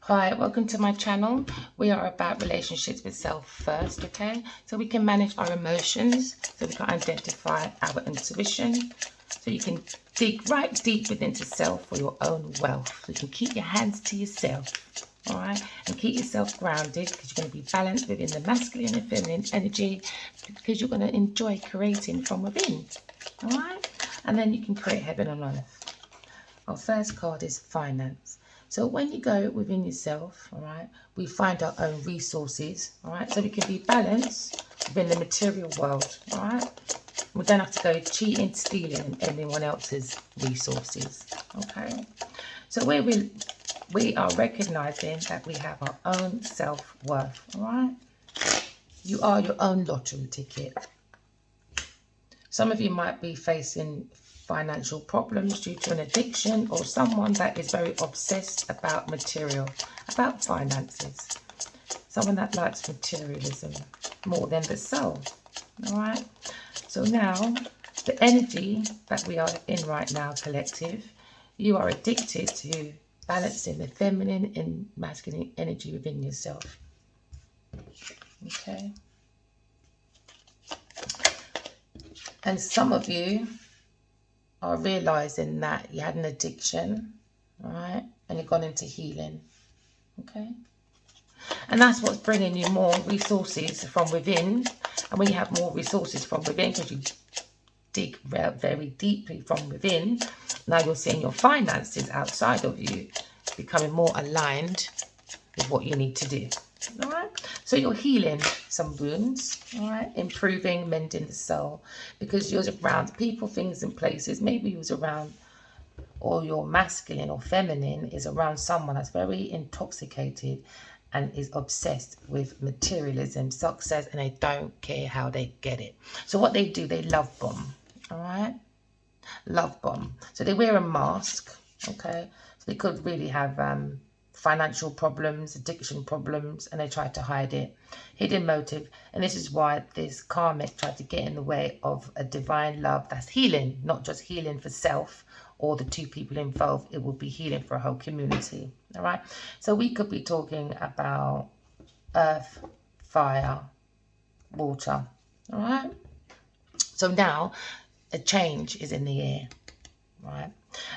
Hi, welcome to my channel. We are about relationships with self first, okay? So we can manage our emotions, so we can identify our intuition, so you can dig right deep within self for your own wealth. So you can keep your hands to yourself, all right? And keep yourself grounded because you're going to be balanced within the masculine and feminine energy because you're going to enjoy creating from within, all right? And then you can create heaven on earth. Our first card is finance. So when you go within yourself, all right, we find our own resources, all right, so we can be balanced within the material world, all right. We don't have to go cheating, stealing anyone else's resources, okay. So we are recognizing that we have our own self-worth, all right. You are your own lottery ticket. Some of you might be facing financial problems due to an addiction or someone that is very obsessed about material, about finances. Someone that likes materialism more than the soul, all right? So now, the energy that we are in right now, collective, you are addicted to balancing the feminine and masculine energy within yourself, okay? And some of you are realizing that you had an addiction, all right, and you've gone into healing, okay? And that's what's bringing you more resources from within. And when you have more resources from within, because you dig very deeply from within, now you're seeing your finances outside of you becoming more aligned with what you need to do, all right? So you're healing some wounds, all right, improving, mending the soul, because you're around people, things, and places. Maybe you was around, or your masculine or feminine is around someone that's very intoxicated and is obsessed with materialism, success, and they don't care how they get it. So what they do, they love bomb, all right? Love bomb. So they wear a mask, okay? So they could really have financial problems, addiction problems, and they try to hide it. Hidden motive. And this is why this karmic tried to get in the way of a divine love that's healing, not just healing for self or the two people involved. It will be healing for a whole community, all right? So we could be talking about earth, fire, water, all right? So now a change is in the air, right?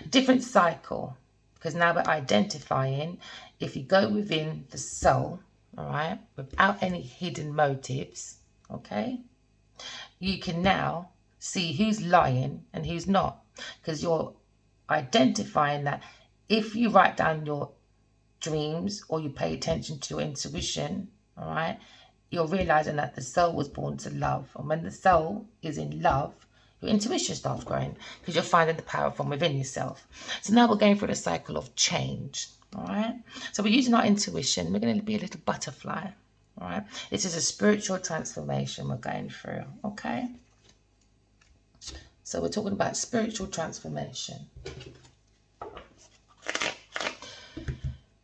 A different cycle, because now we're identifying, if you go within the soul, all right, without any hidden motives, okay, you can now see who's lying and who's not, because you're identifying that if you write down your dreams or you pay attention to your intuition, all right, you're realizing that the soul was born to love. And when the soul is in love, your intuition starts growing because you're finding the power from within yourself. So now we're going through the cycle of change, all right? So we're using our intuition. We're going to be a little butterfly, all right? This is a spiritual transformation we're going through, okay? So we're talking about spiritual transformation.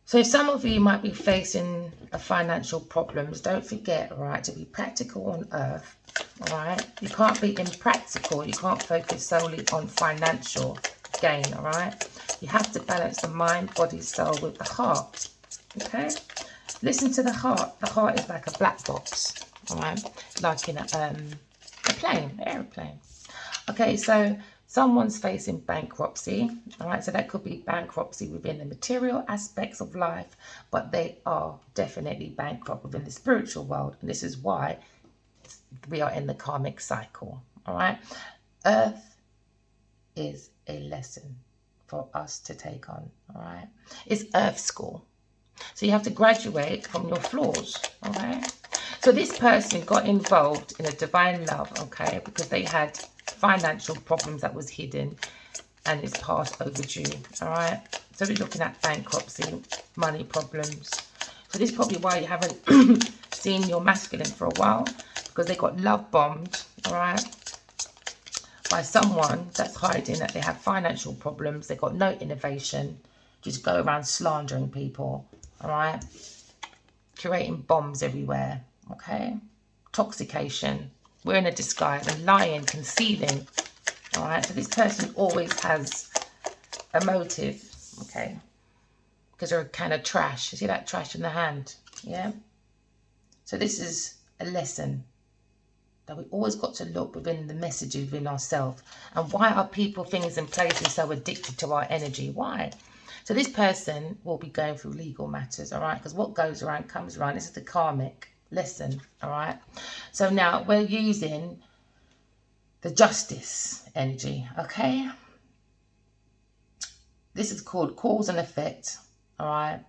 So if some of you might be facing a financial problems, don't forget, all right, to be practical on earth, all right? You can't be impractical. You can't focus solely on financial gain, all right? You have to balance the mind, body, soul with the heart, okay? Listen to the heart. The heart is like a black box, all right? Like in a plane, aeroplane. Okay, so someone's facing bankruptcy, all right? So that could be bankruptcy within the material aspects of life, but they are definitely bankrupt within the spiritual world. And this is why we are in the karmic cycle, all right? Earth is a lesson for us to take on, all right? It's Earth school. So you have to graduate from your flaws, all right? So this person got involved in a divine love, okay, because they had financial problems that was hidden and is past overdue, all right? So we're looking at bankruptcy, money problems. So this is probably why you haven't seen your masculine for a while, because they got love bombed, all right, by someone that's hiding that they have financial problems. They got no innovation, just go around slandering people, all right, creating bombs everywhere, okay? Toxication, wearing a disguise, and lying, concealing, all right? So this person always has a motive, okay? because they're a can of trash. You see that trash in the hand? Yeah. So this is a lesson that we always got to look within the messages within ourselves. And why are people, things and places so addicted to our energy? Why? So this person will be going through legal matters, all right? Because what goes around comes around. This is the karmic lesson, all right? So now we're using the justice energy, okay? This is called cause and effect, all right?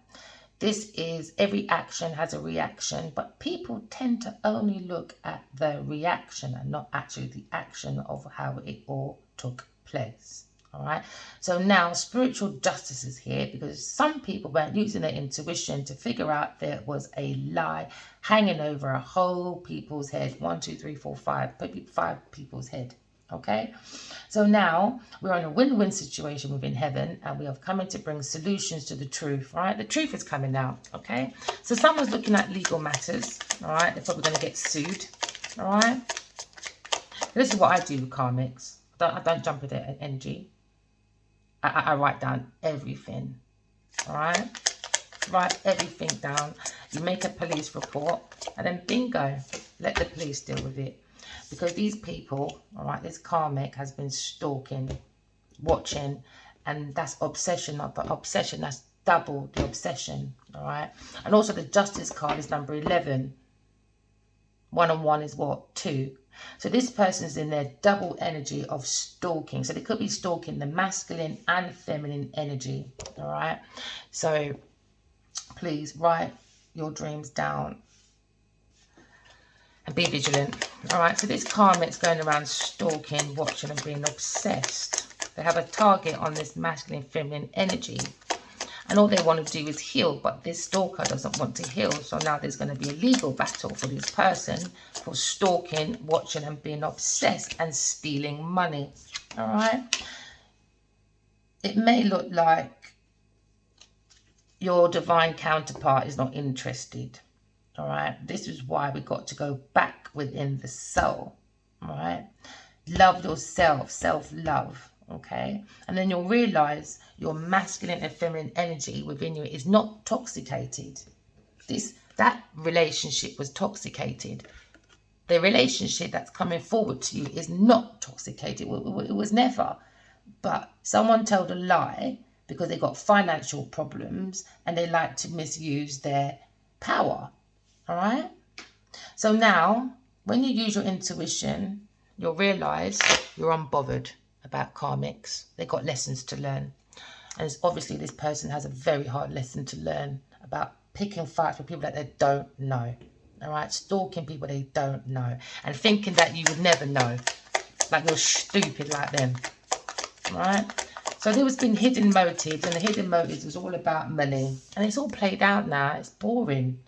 This is every action has a reaction, but people tend to only look at the reaction and not actually the action of how it all took place. All right. So now spiritual justice is here because some people weren't using their intuition to figure out there was a lie hanging over a whole people's head. 1, 2, 3, 4, 5. 5 people's head. Okay. So now we're in a win-win situation within heaven, and we have come in to bring solutions to the truth. Right. The truth is coming out. Okay. So someone's looking at legal matters. All right. They're probably going to get sued. All right. This is what I do with karmics. I don't jump into energy. I write down everything, all right? Write everything down. You make a police report, and then bingo, let the police deal with it. Because these people, all right, this karmic has been stalking, watching, and that's obsession of obsession. That's double the obsession, all right? And also the justice card is number 11. 1 and 1 is what? 2. So this person's in their double energy of stalking. So they could be stalking the masculine and feminine energy. All right. So please write your dreams down and be vigilant. All right. So this karmic's going around stalking, watching, and being obsessed. They have a target on this masculine, feminine energy. And all they want to do is heal, but this stalker doesn't want to heal. So now there's going to be a legal battle for this person for stalking, watching, and being obsessed and stealing money. All right. It may look like your divine counterpart is not interested. All right. This is why we got to go back within the soul. All right. Love yourself, self-love. Okay, and then you'll realize your masculine and feminine energy within you is not toxicated. That relationship was toxicated. The relationship that's coming forward to you is not toxicated. It was never. But someone told a lie because they got financial problems and they like to misuse their power. All right. So now, when you use your intuition, you'll realize you're unbothered about karmics. They got lessons to learn, and it's obviously this person has a very hard lesson to learn about picking fights with people that they don't know. All right, stalking people they don't know and thinking that you would never know, like you're stupid like them. All right, so there was been hidden motives, and the hidden motives was all about money, and it's all played out now. It's boring.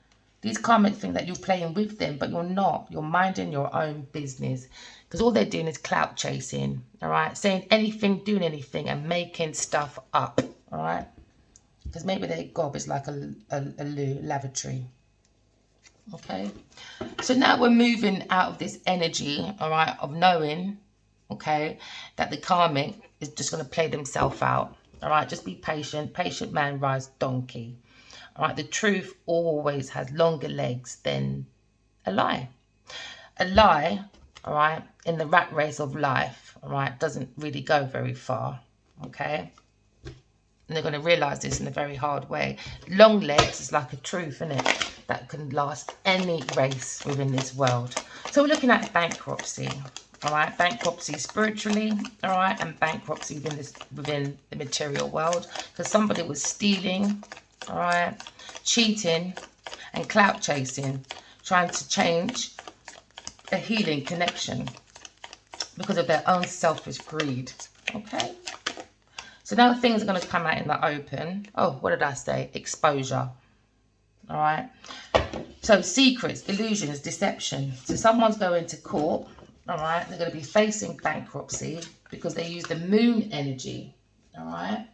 These karmics think that you're playing with them, but you're not. You're minding your own business. Because all they're doing is clout chasing, all right? Saying anything, doing anything, and making stuff up, all right? Because maybe their gob is like a lavatory, okay? So now we're moving out of this energy, all right, of knowing, okay, that the karmic is just going to play themselves out, all right? Just be patient. Patient man rides donkey, all right? The truth always has longer legs than a lie. A lie, all right, in the rat race of life, all right, doesn't really go very far, okay? And they're going to realise this in a very hard way. Long legs is like a truth, isn't it? That can last any race within this world. So we're looking at bankruptcy, all right? Bankruptcy spiritually, all right, and bankruptcy within the material world. Because somebody was stealing, all right, cheating and clout chasing, trying to change a healing connection because of their own selfish greed. Okay, so now things are going to come out in the open. Oh, what did I say? Exposure. All right, so secrets, illusions, deception. So someone's going to court, all right, they're going to be facing bankruptcy because they use the moon energy. All right,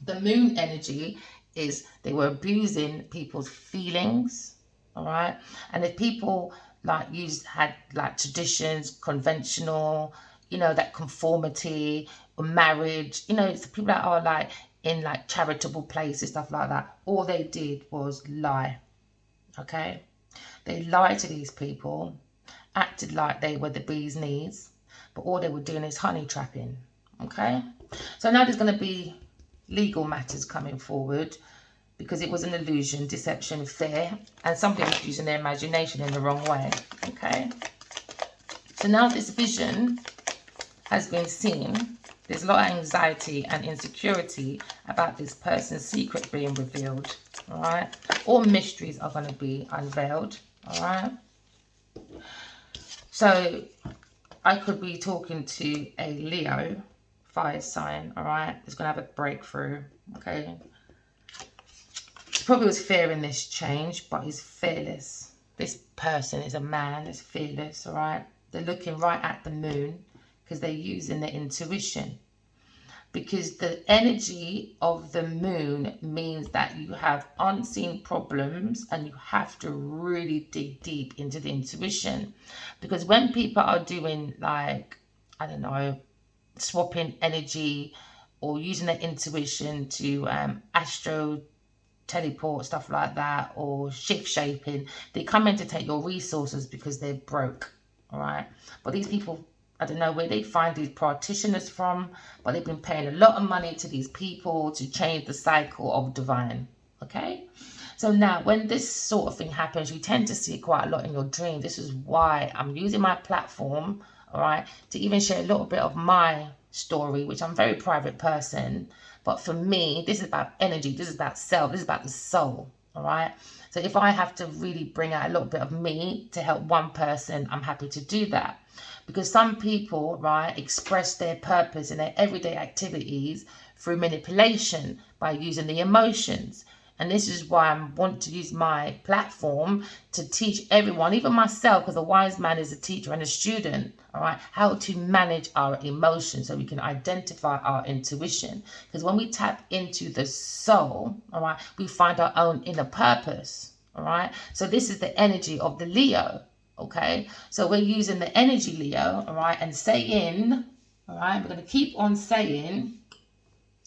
the moon energy is they were abusing people's feelings. All right, and if people had traditions, conventional, you know, that conformity or marriage, you know, it's people that are like in like charitable places, stuff like that. All they did was lie. Okay, they lied to these people, acted like they were the bee's knees, but all they were doing is honey trapping. Okay, so now there's going to be legal matters coming forward because it was an illusion, deception, fear, and somebody was using their imagination in the wrong way. Okay, so now this vision has been seen. There's a lot of anxiety and insecurity about this person's secret being revealed. All right, all mysteries are going to be unveiled. All right, so I could be talking to a Leo fire sign. All right, it's going to have a breakthrough. Okay, probably was fearing this change, but he's fearless. This person is a man, is fearless. All right, they're looking right at the moon because they're using their intuition. Because the energy of the moon means that you have unseen problems and you have to really dig deep into the intuition. Because when people are doing like, I don't know, swapping energy or using their intuition to astro teleport, stuff like that, or shift shaping, they come in to take your resources because they're broke. All right, but these people, I don't know where they find these practitioners from, but they've been paying a lot of money to these people to change the cycle of divine. Okay, so now when this sort of thing happens, you tend to see it quite a lot in your dream. This is why I'm using my platform, all right, to even share a little bit of my story, which I'm a very private person. But for me, this is about energy. This is about self. This is about the soul. All right. So if I have to really bring out a little bit of me to help one person, I'm happy to do that. Because some people, right, express their purpose in their everyday activities through manipulation by using the emotions. And this is why I want to use my platform to teach everyone, even myself, because a wise man is a teacher and a student, all right, how to manage our emotions so we can identify our intuition. Because when we tap into the soul, all right, we find our own inner purpose, all right. So this is the energy of the Leo, okay. So we're using the energy Leo, all right, and saying, all right, we're going to keep on saying,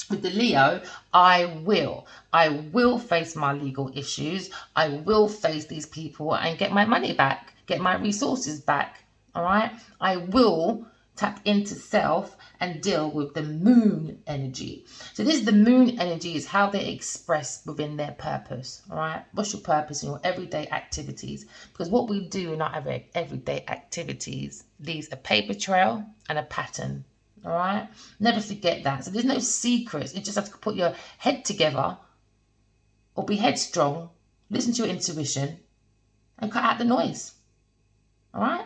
with the Leo, I will face my legal issues. I will face these people and get my money back, get my resources back. All right. I will tap into self and deal with the moon energy. So this is the moon energy, is how they express within their purpose. All right. What's your purpose in your everyday activities? Because what we do in our everyday activities leaves a paper trail and a pattern. All right, never forget that. So there's no secrets. You just have to put your head together or be headstrong, listen to your intuition and cut out the noise. All right,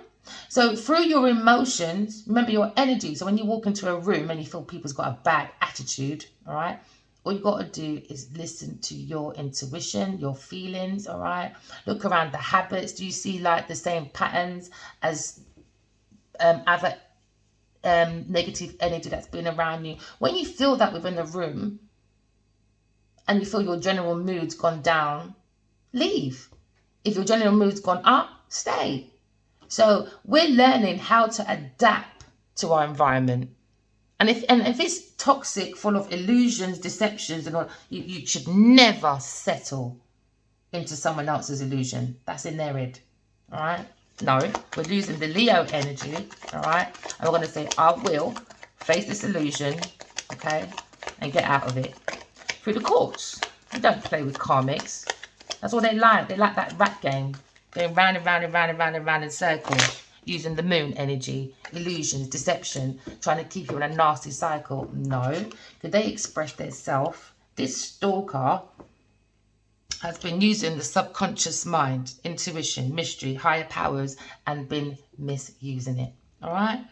so through your emotions, remember your energy. So when you walk into a room and you feel people's got a bad attitude, all right, all you got to do is listen to your intuition, your feelings. All right, look around the habits. Do you see like the same patterns as other negative energy that's been around you? When you feel that within the room and you feel your general mood's gone down, leave. If your general mood's gone up, stay. So we're learning how to adapt to our environment. And if it's toxic, full of illusions, deceptions and all, you should never settle into someone else's illusion. That's in their head. All right. No, we're losing the Leo energy, all right? And we're going to say, I will face this illusion, okay, and get out of it through the courts. You don't play with karmics. That's what they like. They like that rat game, going round and round and round and round and round in circles, using the moon energy, illusions, deception, trying to keep you in a nasty cycle. No, because they express their self. This stalker has been using the subconscious mind, intuition, mystery, higher powers, and been misusing it. All right.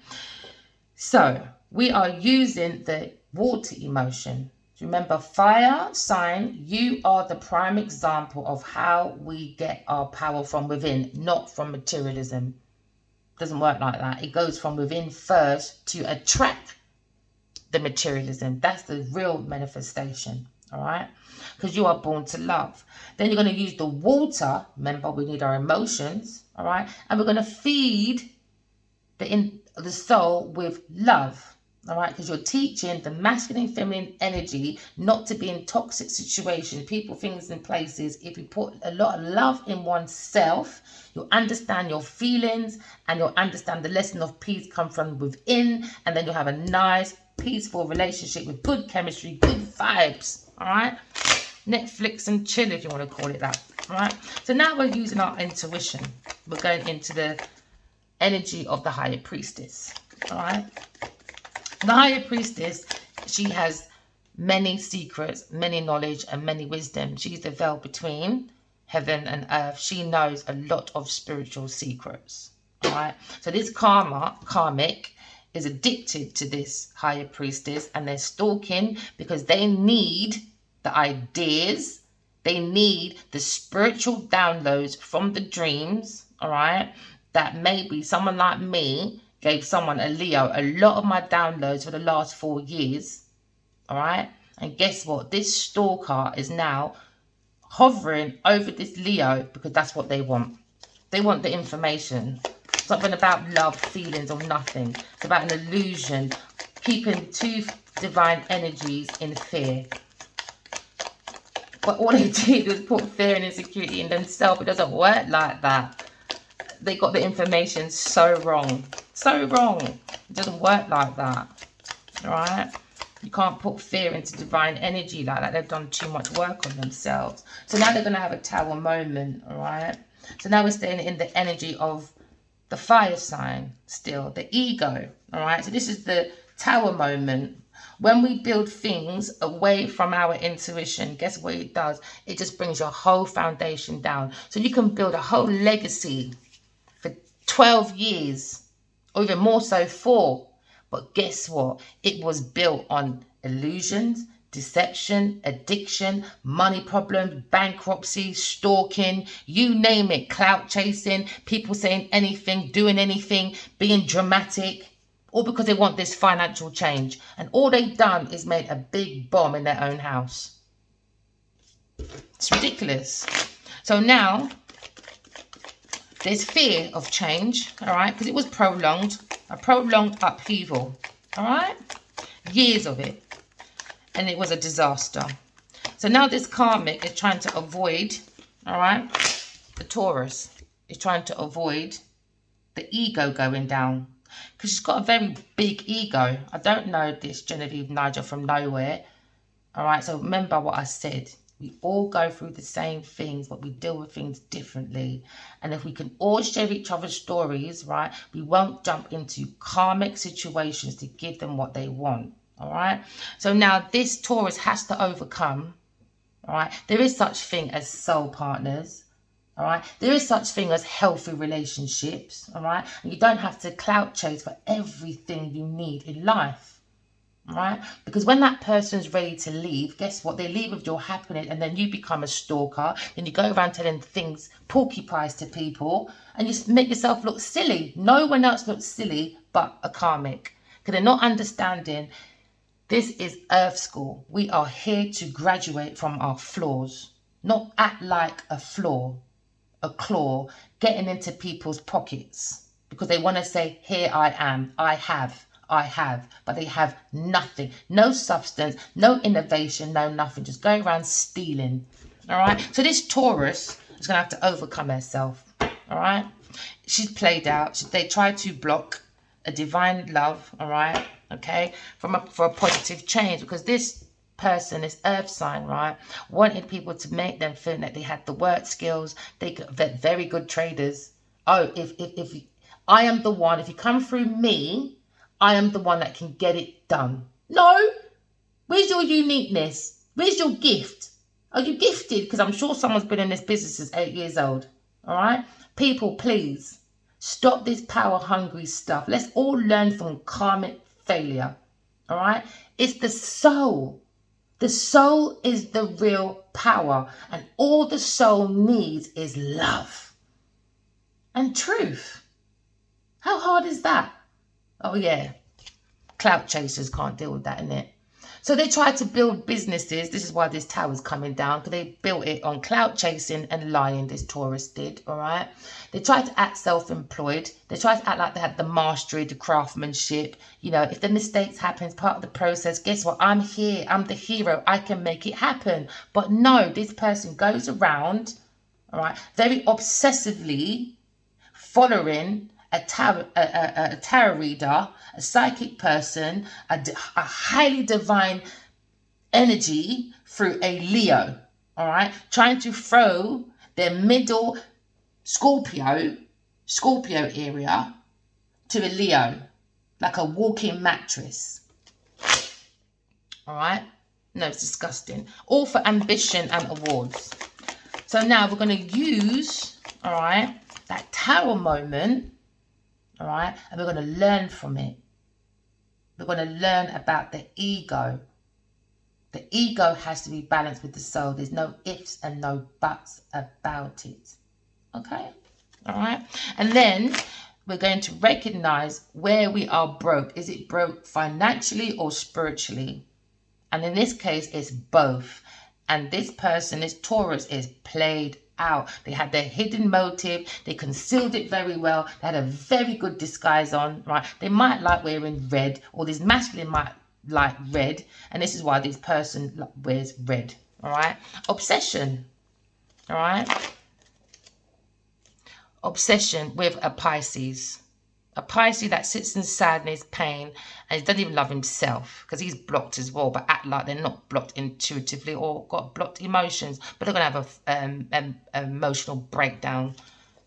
So we are using the water emotion. Remember, fire sign, you are the prime example of how we get our power from within, not from materialism. Doesn't work like that. It goes from within first to attract the materialism. That's the real manifestation. All right, because you are born to love. Then you're going to use the water. Remember, we need our emotions. All right, and we're going to feed the soul with love. All right, because you're teaching the masculine, feminine energy not to be in toxic situations, people, things, and places. If you put a lot of love in oneself, you'll understand your feelings, and you'll understand the lesson of peace come from within, and then you'll have a nice, peaceful relationship with good chemistry, good vibes. All right, Netflix and chill, if you want to call it that. All right, so now we're using our intuition. We're going into the energy of the higher priestess. All right. The higher priestess, she has many secrets, many knowledge, and many wisdom. She's the veil between heaven and earth. She knows a lot of spiritual secrets. All right. So this karmic, is addicted to this higher priestess, and they're stalking because they need the ideas. They need the spiritual downloads from the dreams. All right. That maybe someone like me gave someone, a Leo, a lot of my downloads for the last 4 years. All right. And guess what? This stalker is now hovering over this Leo because that's what they want. They want the information. Something about love, feelings, or nothing. It's about an illusion. Keeping two divine energies in fear. But all they did was put fear and insecurity in themselves. It doesn't work like that. They got the information so wrong. So wrong. It doesn't work like that. All right? You can't put fear into divine energy like that. They've done too much work on themselves. So now they're going to have a tower moment. All right? So now we're staying in the energy of the fire sign still. The ego. All right? So this is the tower moment. When we build things away from our intuition, guess what it does? It just brings your whole foundation down. So you can build a whole legacy for 12 years, or even more so 4. But guess what? It was built on illusions, deception, addiction, money problems, bankruptcy, stalking, you name it, clout chasing, people saying anything, doing anything, being dramatic, all because they want this financial change. And all they've done is made a big bomb in their own house. It's ridiculous. So now there's fear of change, all right, because it was prolonged, a prolonged upheaval, all right, years of it, and it was a disaster. So now this karmic is trying to avoid, all right, the Taurus is trying to avoid the ego going down, because she's got a very big ego. I don't know this Genevieve Nigel from nowhere, all right, so remember what I said. We all go through the same things, but we deal with things differently. And if we can all share each other's stories, right, we won't jump into karmic situations to give them what they want, all right? So now this Taurus has to overcome, all right? There is such thing as soul partners, all right? There is such thing as healthy relationships, all right? And you don't have to clout chase for everything you need in life. Right? Because when that person's ready to leave, guess what? They leave with your happiness, and then you become a stalker. Then you go around telling things, porcupines to people, and you make yourself look silly. No one else looks silly but a karmic. Because they're not understanding this is Earth School. We are here to graduate from our flaws, not act like a flaw, a claw, getting into people's pockets. Because they want to say, here I am, I have, but they have nothing, no substance, no innovation, no nothing, just go around stealing, all right? So this Taurus is going to have to overcome herself, all right? She's played out. They tried to block a divine love, all right, okay, for a positive change, because this person, this earth sign, right, wanted people to make them feel that they had the work skills, they're very good traders. Oh, if I am the one, if you come through me, I am the one that can get it done. No. Where's your uniqueness? Where's your gift? Are you gifted? Because I'm sure someone's been in this business since 8 years old. All right? People, please, stop this power-hungry stuff. Let's all learn from karmic failure. All right? It's the soul. The soul is the real power. And all the soul needs is love and truth. How hard is that? Oh, yeah. Clout chasers can't deal with that, innit? So they tried to build businesses. This is why this tower's coming down, because they built it on clout chasing and lying, this Taurus did, all right? They tried to act self-employed. They tried to act like they had the mastery, the craftsmanship. You know, if the mistakes happen, it's part of the process. Guess what? I'm here. I'm the hero. I can make it happen. But no, this person goes around, all right, very obsessively following a tarot reader, a psychic person, a highly divine energy through a Leo, all right? Trying to throw their middle Scorpio area to a Leo, like a walking mattress, all right? No, it's disgusting. All for ambition and awards. So now we're going to use, all right, that tarot moment, all right, and we're going to learn from it. We're going to learn about the ego. The ego has to be balanced with the soul. There's no ifs and no buts about it. Okay? All right? And then we're going to recognize where we are broke. Is it broke financially or spiritually? And in this case, it's both. And this person, this Taurus, is played out. They had their hidden motive. They concealed it very well. They had a very good disguise on, right? They might like wearing red, or this masculine might like red. And this is why this person wears red, all right? Obsession, all right? Obsession with a Pisces. A Pisces that sits in sadness, pain, and he doesn't even love himself because he's blocked as well, but act like they're not blocked intuitively or got blocked emotions. But they're going to have an emotional breakdown.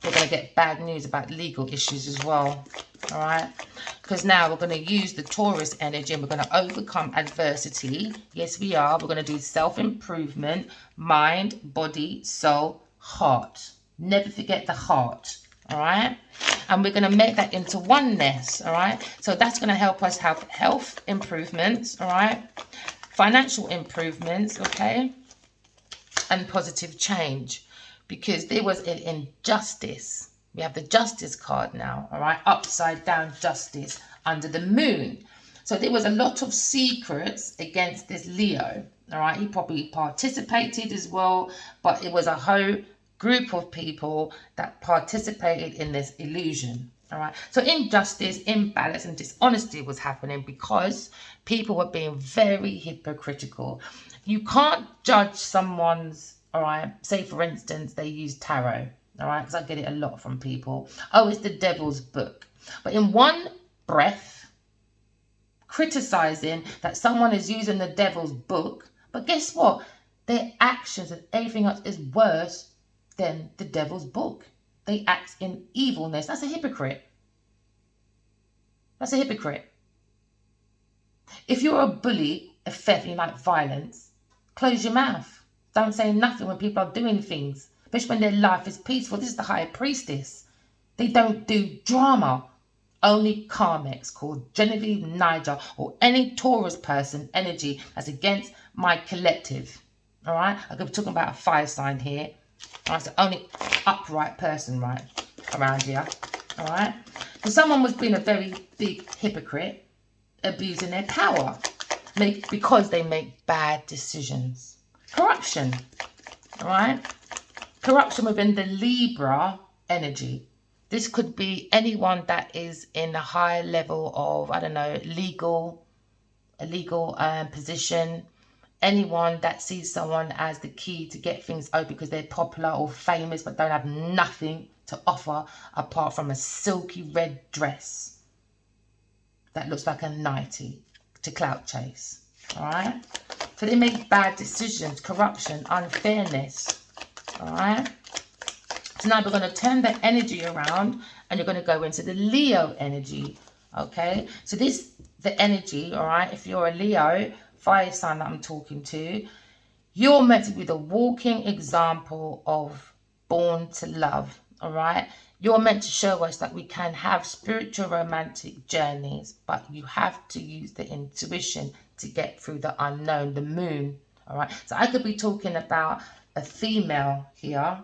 We're going to get bad news about legal issues as well, all right? Because now we're going to use the Taurus energy and we're going to overcome adversity. Yes, we are. We're going to do self-improvement, mind, body, soul, heart. Never forget the heart. All right, and we're going to make that into oneness. All right, so that's going to help us have health improvements, all right, financial improvements, okay, and positive change, because there was an injustice. We have the justice card now, all right, upside down justice under the moon. So there was a lot of secrets against this Leo, all right. He probably participated as well, but it was a whole group of people that participated in this illusion, all right? So injustice, imbalance, and dishonesty was happening because people were being very hypocritical. You can't judge someone's, all right, say for instance, they use tarot, all right, because I get it a lot from people. Oh, it's the devil's book. But in one breath, criticizing that someone is using the devil's book, but guess what? Their actions and everything else is worse than the devil's book. They act in evilness. That's a hypocrite. That's a hypocrite. If you're a bully, a theft, you like violence, close your mouth. Don't say nothing when people are doing things, especially when their life is peaceful. This is the high priestess. They don't do drama. Only karmics called Genevieve, Niger, or any Taurus person energy that's against my collective. All right? I could be talking about a fire sign here. That's the only upright person right around here, all right? So someone was being a very big hypocrite, abusing their power because they make bad decisions. Corruption, all right? Corruption within the Libra energy. This could be anyone that is in a high level of, I don't know, a legal position. Anyone that sees someone as the key to get things open because they're popular or famous but don't have nothing to offer apart from a silky red dress that looks like a nightie to clout chase. All right? So they make bad decisions, corruption, unfairness. All right? So now we're going to turn the energy around and you're going to go into the Leo energy. Okay? So this, the energy, all right, if you're a Leo, fire sign that I'm talking to, you're meant to be the walking example of born to love, all right? You're meant to show us that we can have spiritual romantic journeys, but you have to use the intuition to get through the unknown, the moon, all right? So I could be talking about a female here,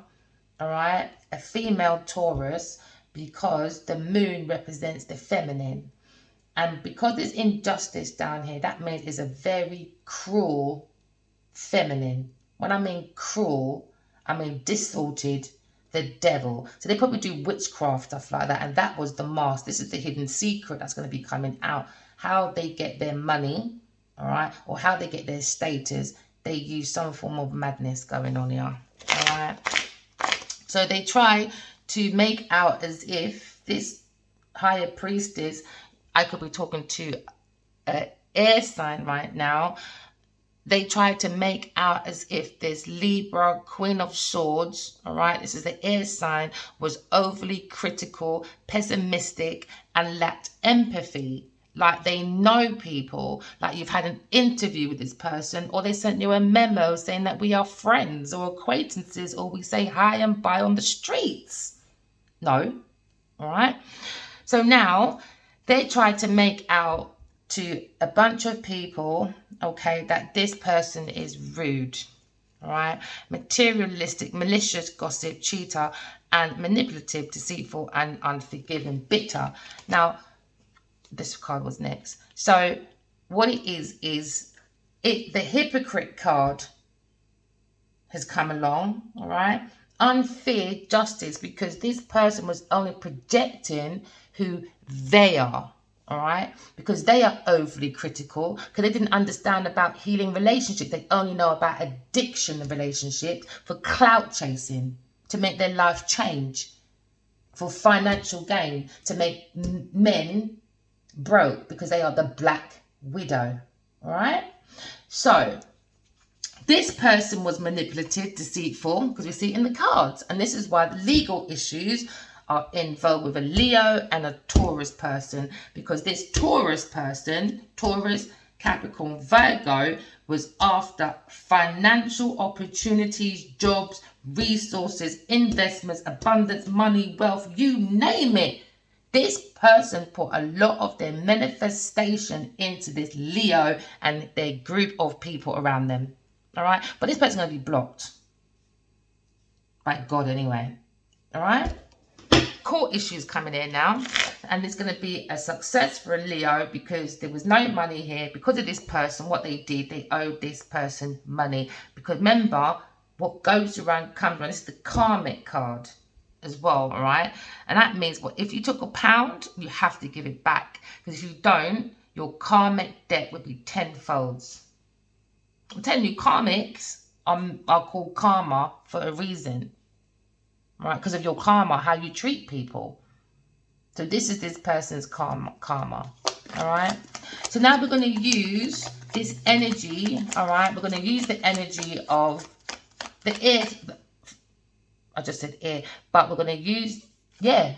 all right? A female Taurus, because the moon represents the feminine. And because there's injustice down here, that means it's a very cruel feminine. When I mean cruel, I mean distorted, the devil. So they probably do witchcraft, stuff like that. And that was the mask. This is the hidden secret that's going to be coming out. How they get their money, all right, or how they get their status. They use some form of madness going on here, all right. So they try to make out as if this higher priestess, I could be talking to an air sign right now. They try to make out as if this Libra, Queen of Swords, all right, this is the air sign, was overly critical, pessimistic, and lacked empathy. Like they know people, like you've had an interview with this person, or they sent you a memo saying that we are friends or acquaintances, or we say hi and bye on the streets. No, all right. So now they try to make out to a bunch of people, okay, that this person is rude, all right, materialistic, malicious, gossip, cheater, and manipulative, deceitful, and unforgiving, bitter. Now, this card was next. So what it is the hypocrite card has come along, all right? Unfair justice, because this person was only projecting who they are, all right? Because they are overly critical, because they didn't understand about healing relationships. They only know about addiction of relationships for clout chasing, to make their life change, for financial gain, to make men broke, because they are the Black Widow, all right? So this person was manipulative, deceitful, because we see it in the cards, and this is why the legal issues are in vogue with a Leo and a Taurus person, because this Taurus person, Taurus, Capricorn, Virgo, was after financial opportunities, jobs, resources, investments, abundance, money, wealth, you name it. This person put a lot of their manifestation into this Leo and their group of people around them. All right? But this person's going to be blocked. By God, anyway. All right? Court issues coming in now. And it's going to be a success for a Leo, because there was no money here. Because of this person, what they did, they owed this person money. Because remember, what goes around comes around. This is the karmic card as well, all right? And that means, well, if you took £1, you have to give it back, because if you don't, your karmic debt would be tenfolds. I'm telling you, karmics are called karma for a reason, right? Because of your karma, how you treat people. So this is this person's karma, all right? So now we're going to use this energy, all right? We're going to use the energy of the air. I just said air, but we're going to use, air,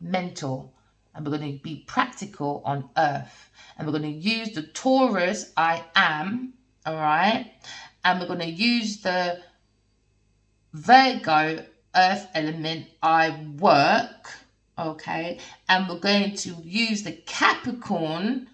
mental, and we're going to be practical on earth, and we're going to use the Taurus, I am, all right, and we're going to use the Virgo, earth element, I work, okay, and we're going to use the Capricorn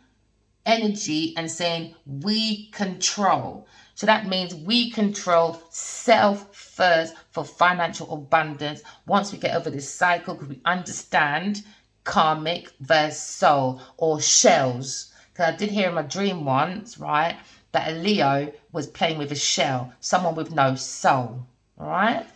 energy and saying we control. So that means we control self first for financial abundance. Once we get over this cycle, because we understand karmic versus soul, or shells. Because I did hear in my dream once, right, that a Leo was playing with a shell, someone with no soul, all right?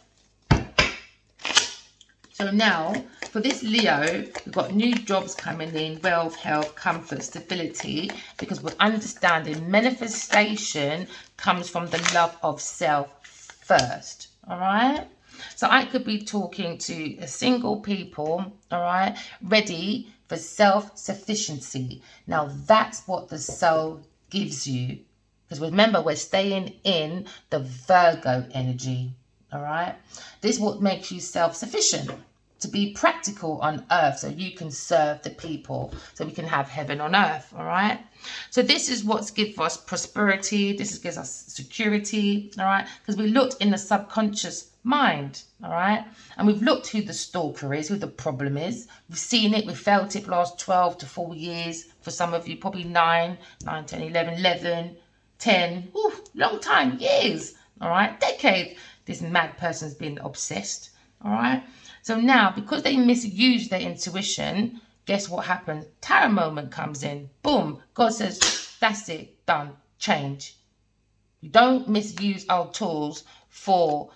So now, for this Leo, we've got new jobs coming in, wealth, health, comfort, stability, because we're understanding manifestation comes from the love of self first, all right? So I could be talking to a single people, all right, ready for self-sufficiency. Now, that's what the soul gives you. Because remember, we're staying in the Virgo energy, all right? This is what makes you self-sufficient, to be practical on earth, so you can serve the people, so we can have heaven on earth, all right? So this is what gives us prosperity. This gives us security, all right? Because we looked in the subconscious mind, all right? And we've looked who the stalker is, who the problem is. We've seen it, we've felt it for the last 12 to 4 years. For some of you, probably 9, 10, 11, 10, long time, years, all right? Decades. This mad person's been obsessed, all right? So now, because they misuse their intuition, guess what happens? Tarot moment comes in. Boom. God says, that's it. Done. Change. You don't misuse our tools for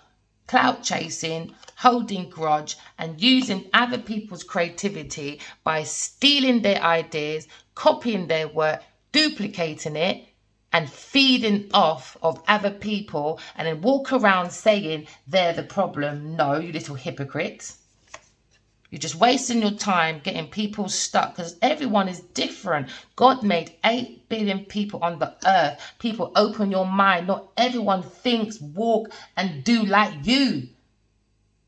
clout chasing, holding grudge, and using other people's creativity by stealing their ideas, copying their work, duplicating it, and feeding off of other people, and then walk around saying they're the problem. No, you little hypocrite. You're just wasting your time getting people stuck, because everyone is different. God made 8 billion people on the earth. People, open your mind. Not everyone thinks, walk, and do like you.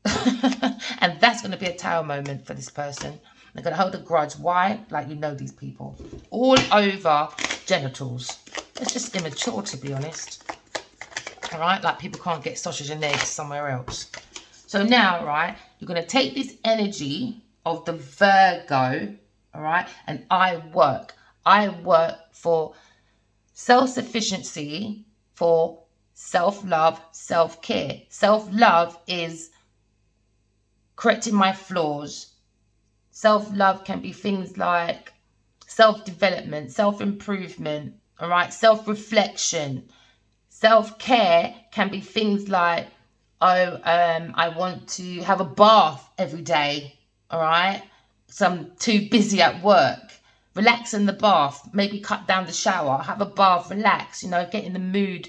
And that's going to be a tower moment for this person. They're going to hold a grudge. Why? Like, you know these people. All over genitals. It's just immature, to be honest. All right? Like, people can't get sausage and eggs somewhere else. So now, right, you're going to take this energy of the Virgo, all right, and I work. I work for self-sufficiency, for self-love, self-care. Self-love is correcting my flaws. Self-love can be things like self-development, self-improvement, all right, self-reflection. Self-care can be things like, I want to have a bath every day, all right? So I'm too busy at work. Relax in the bath, maybe cut down the shower, have a bath, relax, you know, get in the mood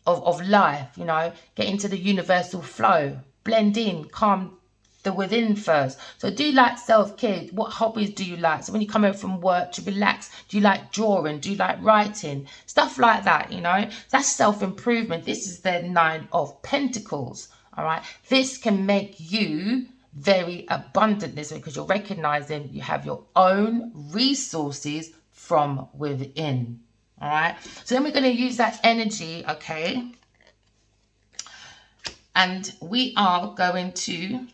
of life, you know, get into the universal flow, blend in, calm the within first. So do you like self-care? What hobbies do you like? So when you come home from work to relax, do you like drawing? Do you like writing? Stuff like that, you know, that's self-improvement. This is the 9 of Pentacles. All right, this can make you very abundant this way, because you're recognizing you have your own resources from within. All right, so then we're going to use that energy, okay, and we are going to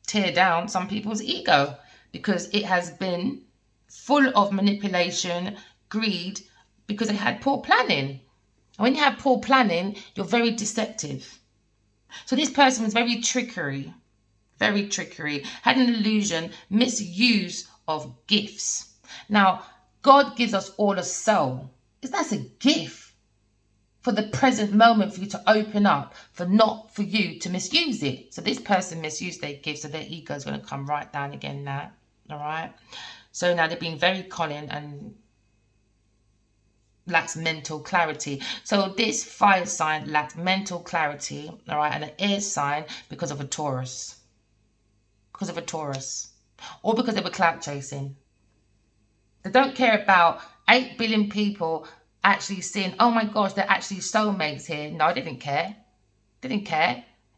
tear down some people's ego, because it has been full of manipulation, greed, because they had poor planning. And when you have poor planning, you're very deceptive. So this person was very trickery, had an illusion, misuse of gifts. Now, God gives us all a soul. That's a gift for the present moment, for you to open up, not for you to misuse it. So this person misused their gift, so their ego is going to come right down again now. All right. So now they're being very cunning and lacks mental clarity. So this fire sign lacks mental clarity, all right, and an air sign because of a Taurus. Or because they were clout chasing. They don't care about 8 billion people actually seeing, oh my gosh, they're actually soulmates here. No, I didn't care.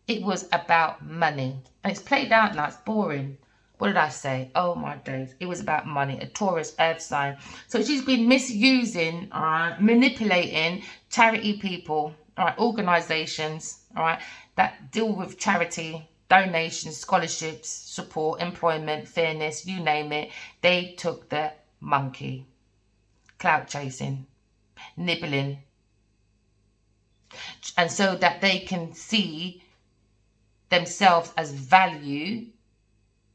It was about money. And it's played out now. It's boring. What did I say? Oh my days. It was about money. A Taurus earth sign. So she's been misusing, all right, manipulating charity people, all right, organizations, all right, that deal with charity, donations, scholarships, support, employment, fairness, you name it. They took the monkey. Clout chasing, nibbling. And so that they can see themselves as value,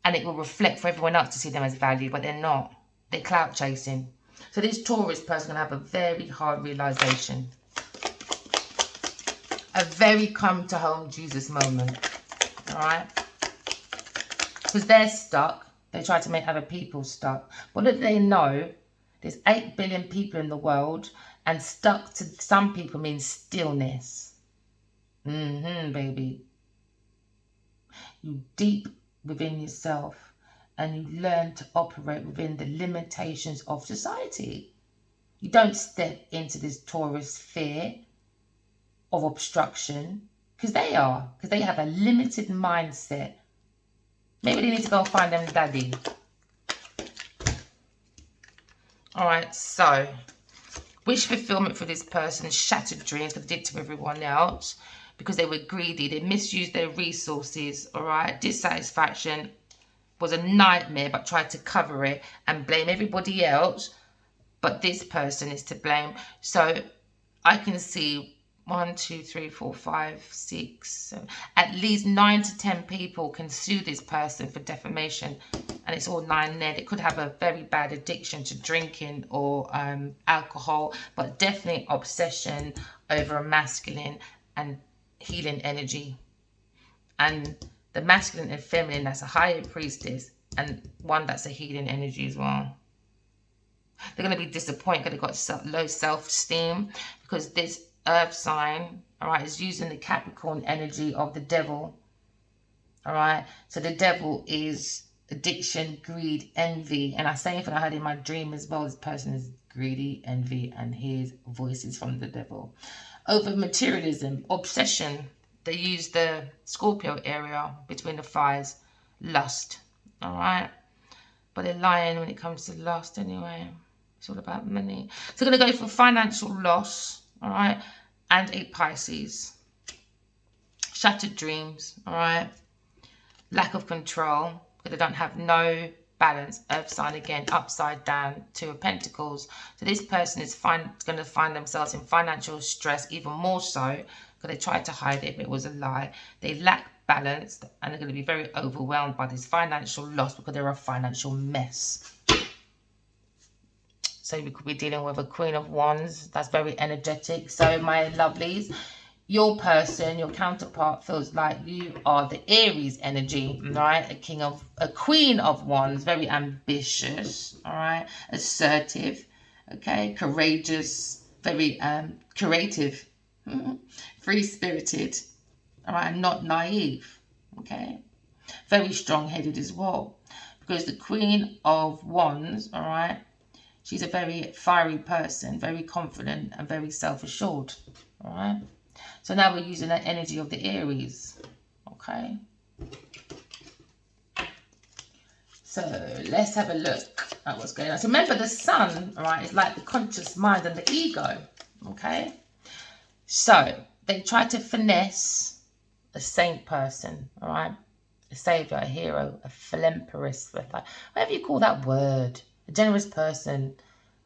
and it will reflect for everyone else to see them as value, but they're not. They're clout chasing. So this Taurus person will have a very hard realization. A very come to home Jesus moment. All right? Because they're stuck. They try to make other people stuck. What do they know? There's 8 billion people in the world, and stuck to some people means stillness. Baby. You deep within yourself, and you learn to operate within the limitations of society. You don't step into this Taurus fear of obstruction, because they have a limited mindset. Maybe they need to go and find them daddy. All right, so wish fulfillment for this person, shattered dreams, because they did to everyone else, because they were greedy. They misused their resources. All right, dissatisfaction was a nightmare, but tried to cover it and blame everybody else, but this person is to blame. So I can see 1, 2, 3, 4, 5, 6, 7. At least 9 to 10 people can sue this person for defamation, and it's all 9 there. It could have a very bad addiction to drinking or alcohol, but definitely obsession over a masculine and healing energy. And the masculine and feminine, that's a higher priestess, and one that's a healing energy as well. They're going to be disappointed because they've got low self-esteem, because this earth sign, all right, is using the Capricorn energy of the devil. All right, so the devil is addiction, greed, envy. And I say anything I heard in my dream as well, this person is greedy, envy, and hears voices from the devil. Over materialism, obsession. They use the Scorpio area between the fires, lust. All right, but they're lying when it comes to lust anyway. It's all about money. So they're going to go for financial loss, all right, and a Pisces. Shattered dreams, all right. Lack of control, because they don't have no balance. Earth sign again, upside down, 2 of Pentacles. So this person is going to find themselves in financial stress, even more so, because they tried to hide it, but it was a lie. They lack balance, and they're going to be very overwhelmed by this financial loss because they're a financial mess. So we could be dealing with a Queen of Wands. That's very energetic. So my lovelies, your person, your counterpart feels like you are the Aries energy, right? A Queen of Wands, very ambitious, all right? Assertive, okay? Courageous, very creative, free-spirited, all right? And not naive, okay? Very strong-headed as well. Because the Queen of Wands, all right? She's a very fiery person, very confident and very self-assured, all right? So now we're using that energy of the Aries, okay? So let's have a look at what's going on. So remember, the sun, all right, is like the conscious mind and the ego, okay? So they try to finesse a saint person, all right? A savior, a hero, a philanthropist, whatever you call that word. A generous person,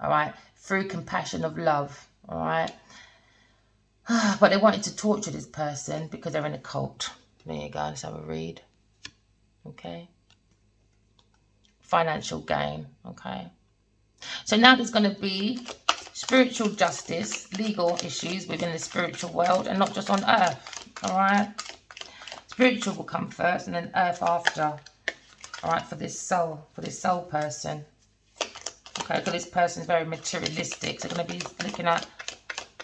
all right, through compassion of love, all right. But they wanted to torture this person because they're in a cult. There you go, let's have a read. Okay. Financial gain, okay. So now there's going to be spiritual justice, legal issues within the spiritual world, and not just on earth, all right. Spiritual will come first and then earth after, all right, for this soul person. Okay, because this person is very materialistic. So they're going to be looking at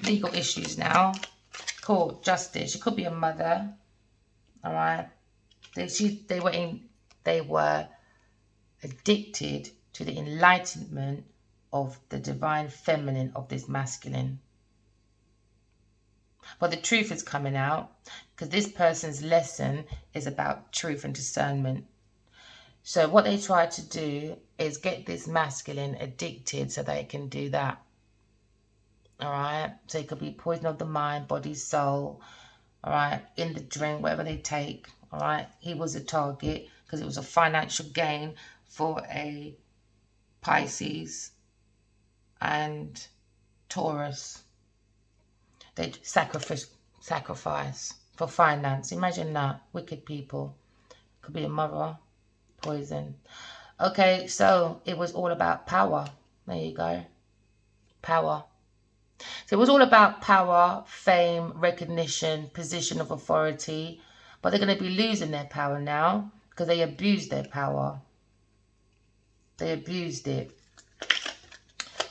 legal issues now. Court, justice. She could be a mother. All right. They were addicted to the enlightenment of the divine feminine of this masculine. But the truth is coming out, because this person's lesson is about truth and discernment. So what they try to do is get this masculine addicted so they can do that. All right. So it could be poison of the mind, body, soul. All right. In the drink, whatever they take. All right. He was a target because it was a financial gain for a Pisces and Taurus. They sacrifice for finance. Imagine that. Wicked people. Could be a mother. Poison. Okay, so it was all about power. There you go. Power. So it was all about power, fame, recognition, position of authority. But they're going to be losing their power now because they abused their power. They abused it.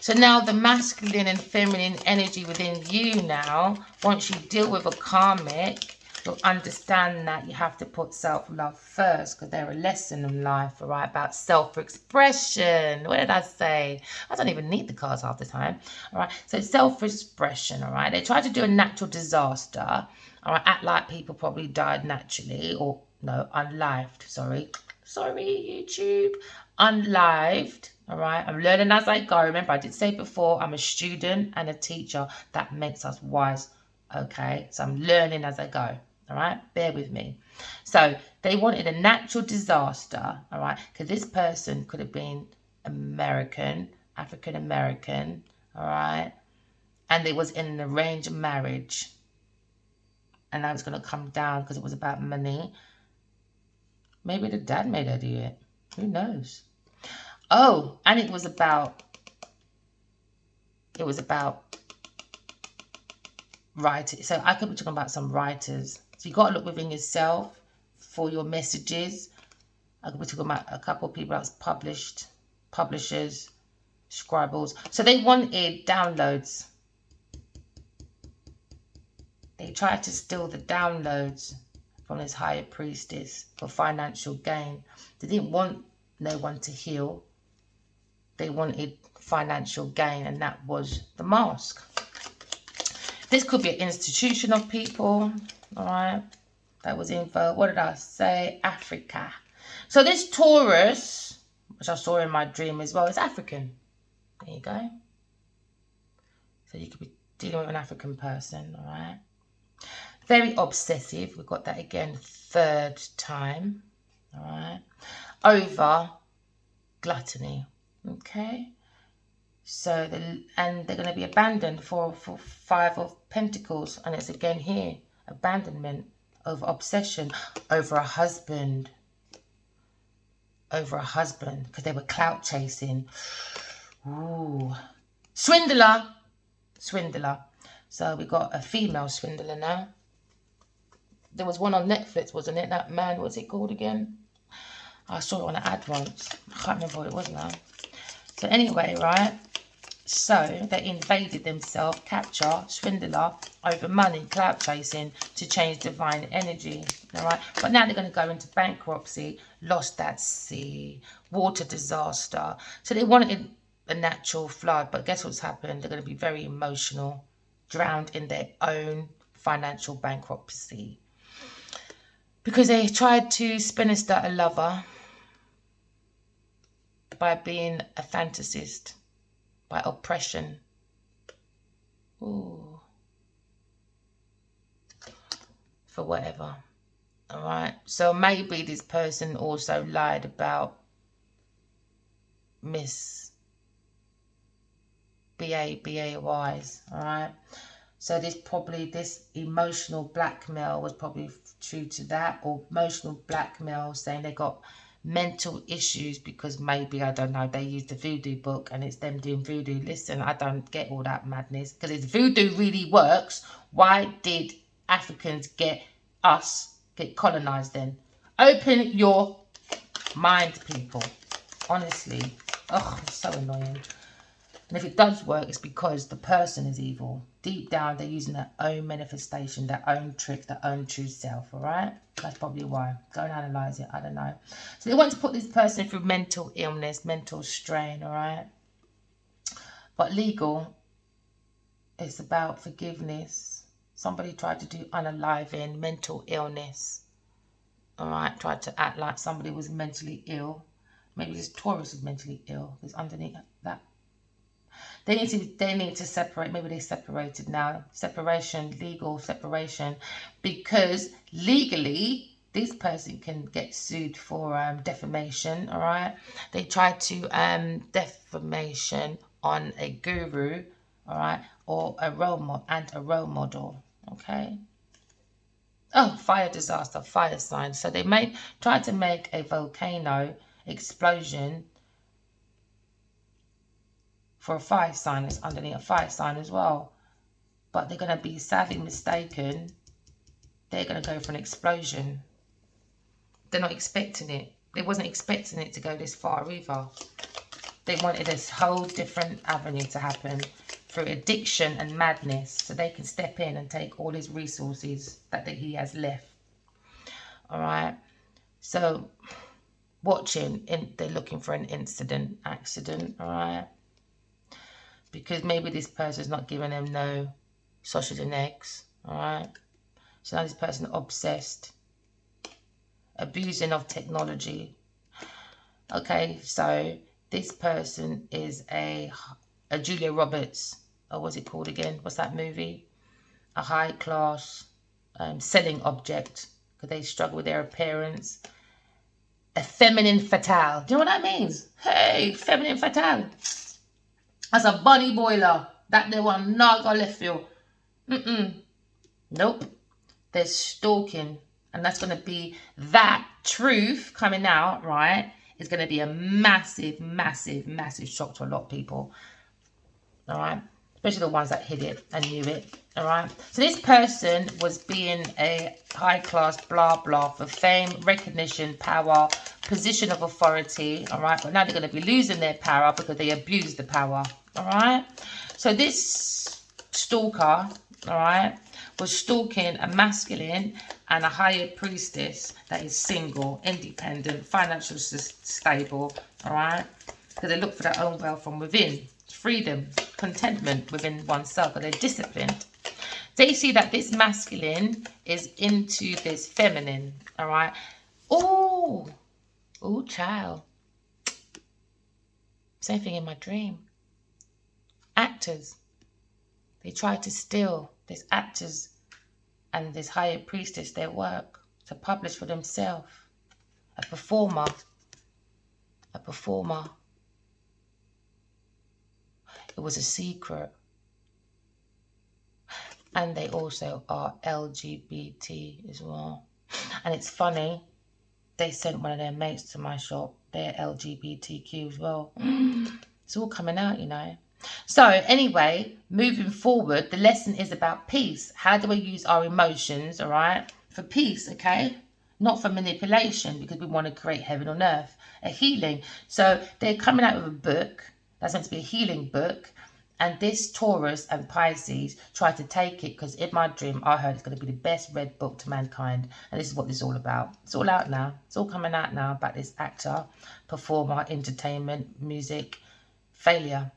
So now the masculine and feminine energy within you now, once you deal with a karmic, you'll understand that you have to put self-love first, because they're a lesson in life, all right, about self-expression. What did I say? I don't even need the cards half the time, all right? So self-expression, all right? They try to do a natural disaster, all right? Act like people probably died naturally, or no, unlived, sorry, YouTube, unlived. All right, I'm learning as I go. Remember, I did say before, I'm a student and a teacher. That makes us wise, okay? So I'm learning as I go, all right? Bear with me. So they wanted a natural disaster, all right? Because this person could have been American, African-American, all right? And they was in an arranged marriage, and now it's going to come down because it was about money. Maybe the dad made her do it. Who knows? Oh, and it was about writing. So I could be talking about some writers. So you got to look within yourself for your messages. I could be talking about a couple of people that's publishers, scribbles. So they wanted downloads. They tried to steal the downloads from this higher priestess for financial gain. They didn't want no one to heal. They wanted financial gain, and that was the mask. This could be an institution of people, all right? That was info. What did I say? Africa. So this Taurus, which I saw in my dream as well, is African. There you go. So you could be dealing with an African person, all right? Very obsessive. We've got that again, third time, all right? Over gluttony, okay? So, and they're going to be abandoned for 5 of Pentacles. And it's again here, abandonment, over obsession, over a husband. Over a husband, because they were clout chasing. Ooh. Swindler. Swindler. So we got a female swindler now. There was one on Netflix, wasn't it? That man, what's it called again? I saw it on an ad once. I can't remember what it was now. So anyway, right? So they invaded themselves, capture, swindler, over money, clout chasing, to change divine energy. All right? But now they're going to go into bankruptcy, lost at sea, water disaster. So they wanted a natural flood, but guess what's happened? They're going to be very emotional, drowned in their own financial bankruptcy. Because they tried to sinister a lover by being a fantasist, by oppression. Ooh. For whatever. All right. So maybe this person also lied about Miss BAYs. All right. So this emotional blackmail was probably true to that, or emotional blackmail saying they got mental issues because maybe, I don't know, they used the voodoo book and it's them doing voodoo. Listen, I don't get all that madness, because if voodoo really works, why did Africans get colonized then? Open your mind, people. Honestly. Oh, it's so annoying. And if it does work, it's because the person is evil. Deep down, they're using their own manifestation, their own trick, their own true self, all right? That's probably why. Go and analyze it. I don't know. So they want to put this person through mental illness, mental strain, all right? But legal, it's about forgiveness. Somebody tried to do unaliving, mental illness, all right? Tried to act like somebody was mentally ill. Maybe this Taurus is mentally ill, because underneath that, they need to separate. Maybe they separated now. Separation, legal separation, because legally this person can get sued for defamation. All right, they tried to defamation on a guru. All right, or a role model. Okay. Oh, fire disaster, fire sign. So they try to make a volcano explosion for a fire sign. It's underneath a fire sign as well. But they're going to be sadly mistaken. They're going to go for an explosion. They're not expecting it. They wasn't expecting it to go this far either. They wanted this whole different avenue to happen through addiction and madness, so they can step in and take all his resources that he has left. All right. So watching, they're looking for an accident. All right. Because maybe this person's not giving them no sausage and eggs, all right? So now this person obsessed, abusing of technology. Okay, so this person is a Julia Roberts, or what's it called again? What's that movie? A high class selling object, because they struggle with their appearance. A feminine fatale. Do you know what that means? Hey, feminine fatale. That's a bunny boiler. That they want not gonna left you. Nope. There's stalking, and that's going to be that truth coming out, right? Is going to be a massive, massive, massive shock to a lot of people, all right? Especially the ones that hid it and knew it, all right? So this person was being a high-class blah, blah for fame, recognition, power, position of authority, all right? But now they're going to be losing their power because they abused the power, all right? So this stalker, all right, was stalking a masculine and a higher priestess that is single, independent, financially stable, all right? Because they look for their own wealth from within. Freedom, contentment within oneself, but they're disciplined. They see that this masculine is into this feminine, all right? Oh, child. Same thing in my dream. Actors. They try to steal this actors and this higher priestess their work to publish for themselves. A performer. A performer. It was a secret. And they also are LGBT as well. And it's funny, they sent one of their mates to my shop. They're LGBTQ as well. It's all coming out, you know. So anyway, moving forward, the lesson is about peace. How do we use our emotions, all right, for peace, okay? Not for manipulation, because we want to create heaven on earth, a healing. So they're coming out with a book that's meant to be a healing book. And this Taurus and Pisces tried to take it because in my dream, I heard it's going to be the best read book to mankind. And this is what this is all about. It's all out now. It's all coming out now about this actor, performer, entertainment, music, failure.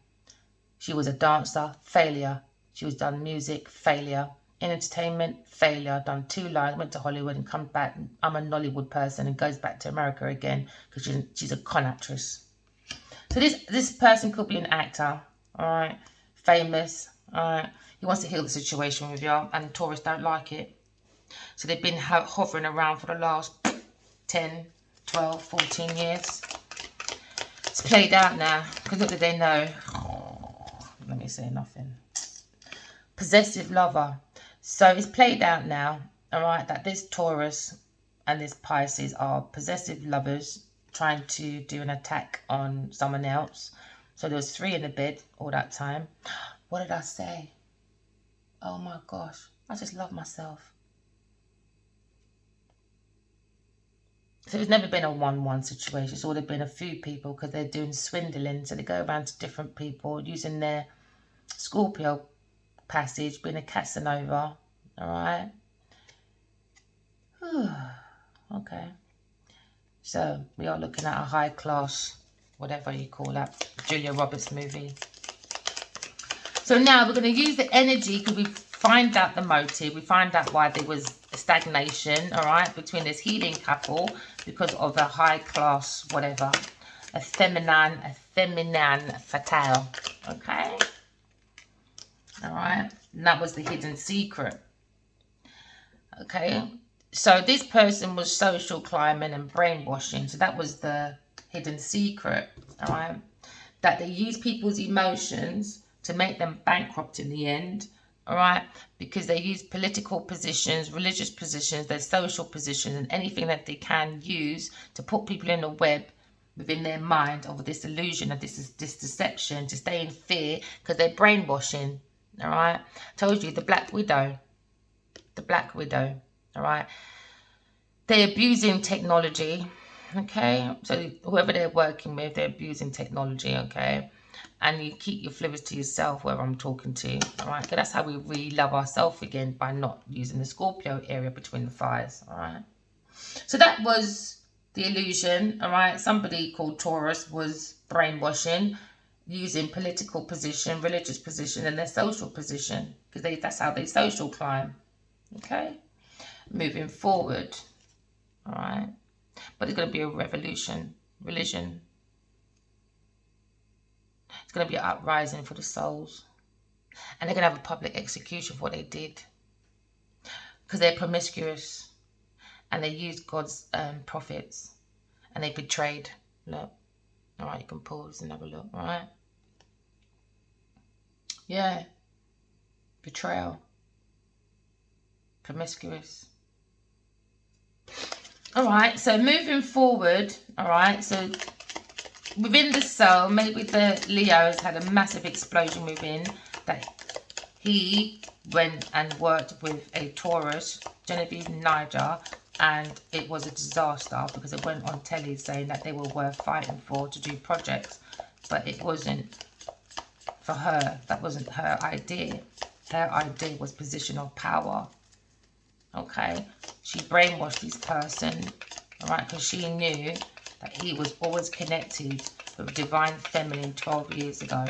She was a dancer, failure. She was done music, failure. In entertainment, failure. Done 2 lines, went to Hollywood and come back. I'm a Nollywood person and goes back to America again because she's a con actress. So this person could be an actor, all right, famous, all right. He wants to heal the situation with you, and Taurus don't like it. So they've been hovering around for the last 10, 12, 14 years. It's played out now, because what do they know? Oh, let me say nothing. Possessive lover. So it's played out now, all right, that this Taurus and this Pisces are possessive lovers trying to do an attack on someone else. So there was 3 in the bed all that time. What did I say? Oh my gosh, I just love myself. So it's never been a 1-1 situation. It's always been a few people because they're doing swindling. So they go around to different people using their Scorpio passage, being a Casanova. All right. Okay. So we are looking at a high class, whatever you call that, Julia Roberts movie. So now we're going to use the energy because we find out the motive. We find out why there was a stagnation, all right, between this healing couple because of a high class, whatever, a feminine fatale, okay? All right, and that was the hidden secret, okay? So this person was social climbing and brainwashing. So that was the hidden secret, all right? That they use people's emotions to make them bankrupt in the end, all right? Because they use political positions, religious positions, their social positions, and anything that they can use to put people in a web within their mind of this illusion, of this deception, to stay in fear because they're brainwashing, all right? Told you, the Black Widow, all right? They're abusing technology, okay? So whoever they're working with, they're abusing technology, okay? And you keep your fluids to yourself, whoever I'm talking to, all right? Because that's how we really love ourselves again, by not using the Scorpio area between the thighs, all right? So that was the illusion, all right? Somebody called Taurus was brainwashing, using political position, religious position, and their social position, because that's how they social climb, okay? Moving forward, all right? But it's going to be a revolution, religion. It's going to be an uprising for the souls. And they're going to have a public execution for what they did. Because they're promiscuous. And they used God's prophets. And they betrayed. Look. All right, you can pause and have a look, all right? Yeah. Betrayal. promiscuous. All right, so moving forward, all right, so within the soul, maybe the Leo has had a massive explosion within, that he went and worked with a Taurus, Genevieve Niger, and it was a disaster because it went on telly saying that they were worth fighting for to do projects, but it wasn't for her. That wasn't her idea. Her idea was position of power. Okay, she brainwashed this person, all right, because she knew that he was always connected with divine feminine 12 years ago.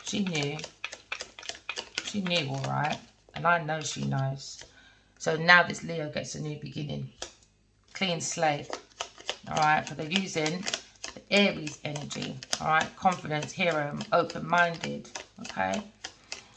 She knew, all right, and I know she knows. So now this Leo gets a new beginning, clean slate, all right, but they're using the Aries energy, all right, confidence, hero, open-minded, okay.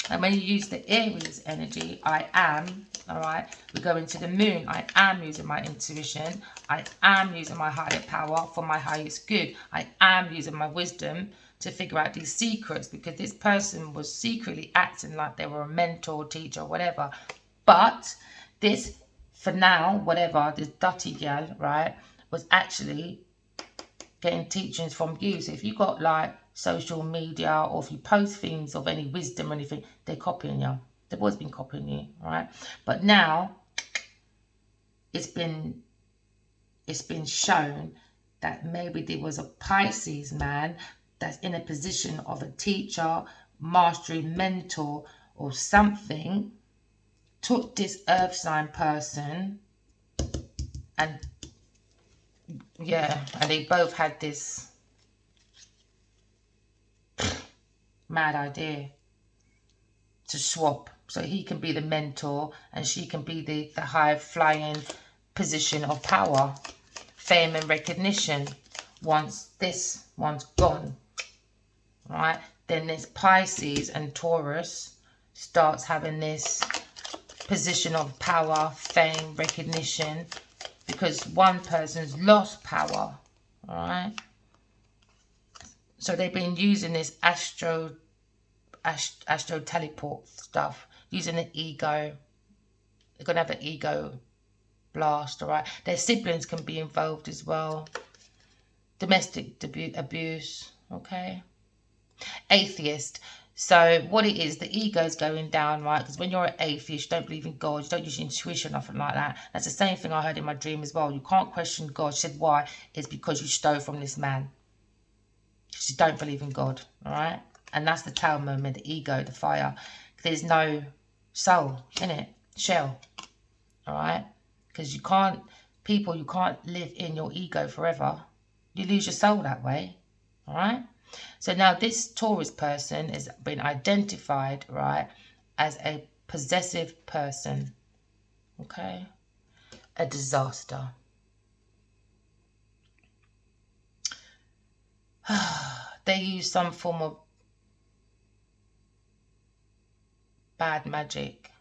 And when you use the Aries energy, I am, all right, we go into the moon. I am using my intuition. I am using my higher power for my highest good. I am using my wisdom to figure out these secrets, because this person was secretly acting like they were a mentor, teacher, whatever. But this, for now, whatever, this dirty gal, right, was actually getting teachings from you. So if you got like social media, or if you post things of any wisdom or anything, they're copying you. They've always been copying you, right? But now it's been shown that maybe there was a Pisces man that's in a position of a teacher, mastery, mentor, or something, took this earth sign person, and yeah, and they both had this mad idea to swap, so he can be the mentor and she can be the high flying position of power, fame and recognition. Once this one's gone, right, then this Pisces and Taurus starts having this position of power, fame, recognition, because one person's lost power, all right. So they've been using this astro teleport stuff, using the ego. They're gonna have an ego blast, all right. Their siblings can be involved as well. Domestic abuse, okay. Atheist. So what it is, the ego is going down, right? Because when you're an atheist, you don't believe in God, you don't use your intuition, nothing like that. That's the same thing I heard in my dream as well. You can't question God. She said, why? It's because you stole from this man. You don't believe in God, all right? And that's the tail moment, the ego, the fire. There's no soul in it, shell, all right? Because you can't live in your ego forever. You lose your soul that way, all right? So now this Taurus person has been identified, right, as a possessive person, okay? A disaster. They use some form of bad magic.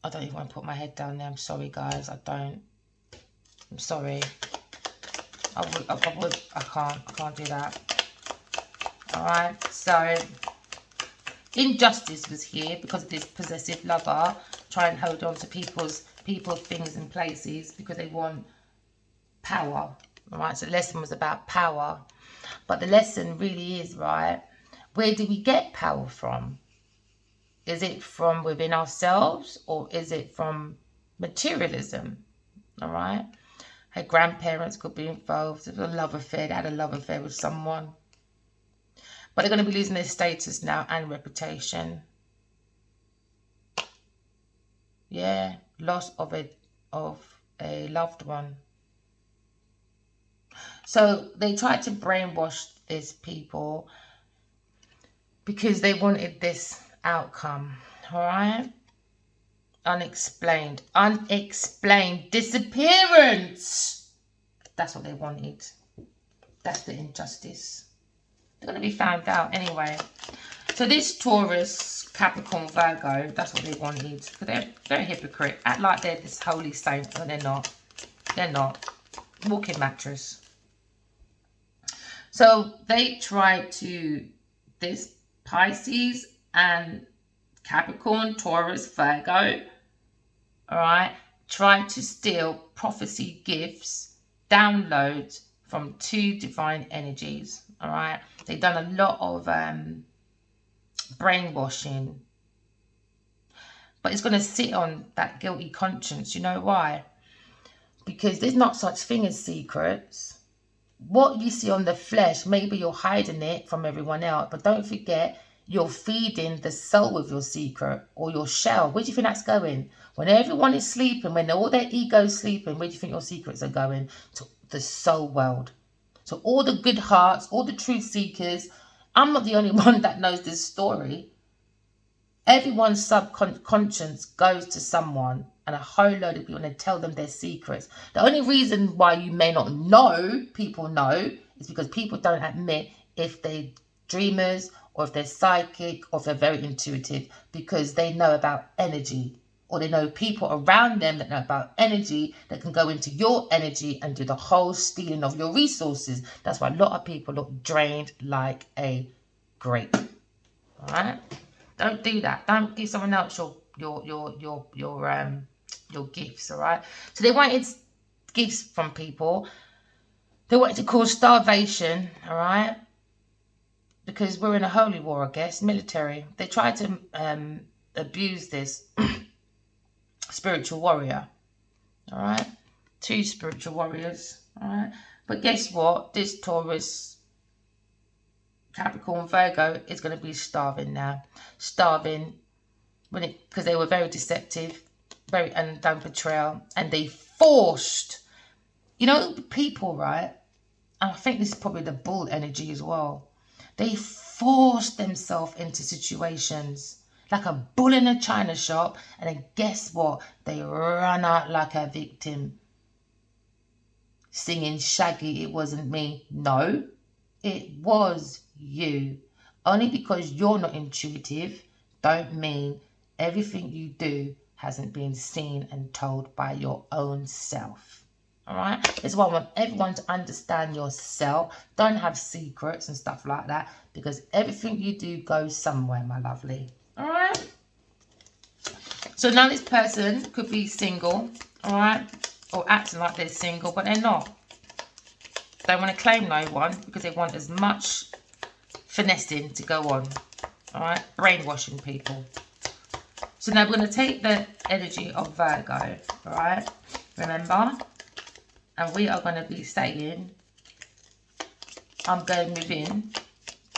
I don't even want to put my head down there. I'm sorry, guys. I don't. I'm sorry. I can't do that. All right. So injustice was here because of this possessive lover trying to hold on to people, things, and places because they want power. All right. So the lesson was about power, but the lesson really is, right, where do we get power from? Is it from within ourselves, or is it from materialism? All right. Her grandparents could be involved. It was a love affair. They had a love affair with someone. But they're going to be losing their status now and reputation. Yeah. Loss of a loved one. So they tried to brainwash these people because they wanted this outcome. All right. Unexplained disappearance. That's what they wanted. That's the injustice. They're going to be found out anyway. So this Taurus, Capricorn, Virgo, that's what they wanted. They're a hypocrite. Act like they're this holy saint, but they're not. They're not. Walking mattress. So they tried to, this Pisces and Capricorn, Taurus, Virgo, all right, try to steal prophecy gifts, downloads from 2 divine energies, all right? They've done a lot of brainwashing, but it's going to sit on that guilty conscience. You know why? Because there's not such thing as secrets. What you see on the flesh, maybe you're hiding it from everyone else, but don't forget, you're feeding the soul with your secret or your shell. Where do you think that's going? When everyone is sleeping, when all their ego's sleeping, where do you think your secrets are going? To the soul world. So all the good hearts, all the truth seekers, I'm not the only one that knows this story. Everyone's subconscious goes to someone, and a whole load of people, and they tell them their secrets. The only reason why you may not know, people know, is because people don't admit if they're dreamers or if they're psychic or if they're very intuitive, because they know about energy, or they know people around them that know about energy that can go into your energy and do the whole stealing of your resources. That's why a lot of people look drained like a grape. All right? Don't do that. Don't give someone else your gifts, all right? So they wanted gifts from people. They wanted to cause starvation, all right? Because we're in a holy war, I guess, military. They tried to abuse this spiritual warrior, all right? 2 spiritual warriors, all right? But guess what? This Taurus, Capricorn, Virgo is going to be starving now. Starving because they were very deceptive, and done betrayal, and they forced, people, right? And I think this is probably the bull energy as well. They forced themselves into situations like a bull in a china shop, and then guess what? They run out like a victim, singing Shaggy, it wasn't me. No, it was you. Only because you're not intuitive don't mean everything you do hasn't been seen and told by your own self. All right? That's why I want everyone to understand yourself. Don't have secrets and stuff like that, because everything you do goes somewhere, my lovely. All right? So now this person could be single, all right? Or acting like they're single, but they're not. They want to claim no one because they want as much finessing to go on. All right? Brainwashing people. So now we're going to take the energy of Virgo. All right? Remember? And we are going to be saying, I'm going within.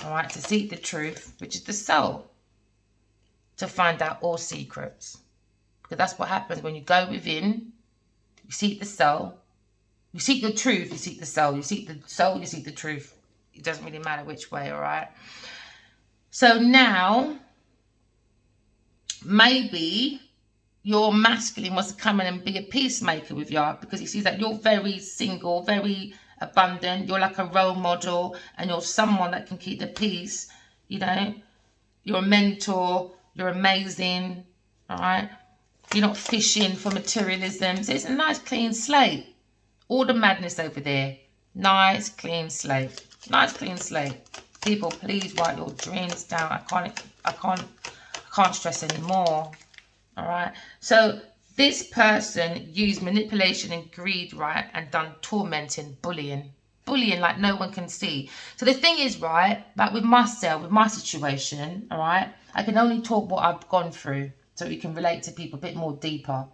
All right? To seek the truth, which is the soul. To find out all secrets. Because that's what happens when you go within. You seek the soul. You seek the truth, you seek the soul. You seek the soul, you seek the truth. It doesn't really matter which way, all right? So now, maybe your masculine wants to come in and be a peacemaker with you, because he sees that you're very single, very abundant. You're like a role model, and you're someone that can keep the peace, You're a mentor. You're amazing, all right? You're not fishing for materialism. So it's a nice, clean slate. All the madness over there. Nice, clean slate. Nice, clean slate. People, please write your dreams down. I can't stress anymore. All right. So this person used manipulation and greed, right, and done tormenting, bullying like no one can see. So the thing is, right, like with myself, with my situation, all right, I can only talk what I've gone through so we can relate to people a bit more deeper.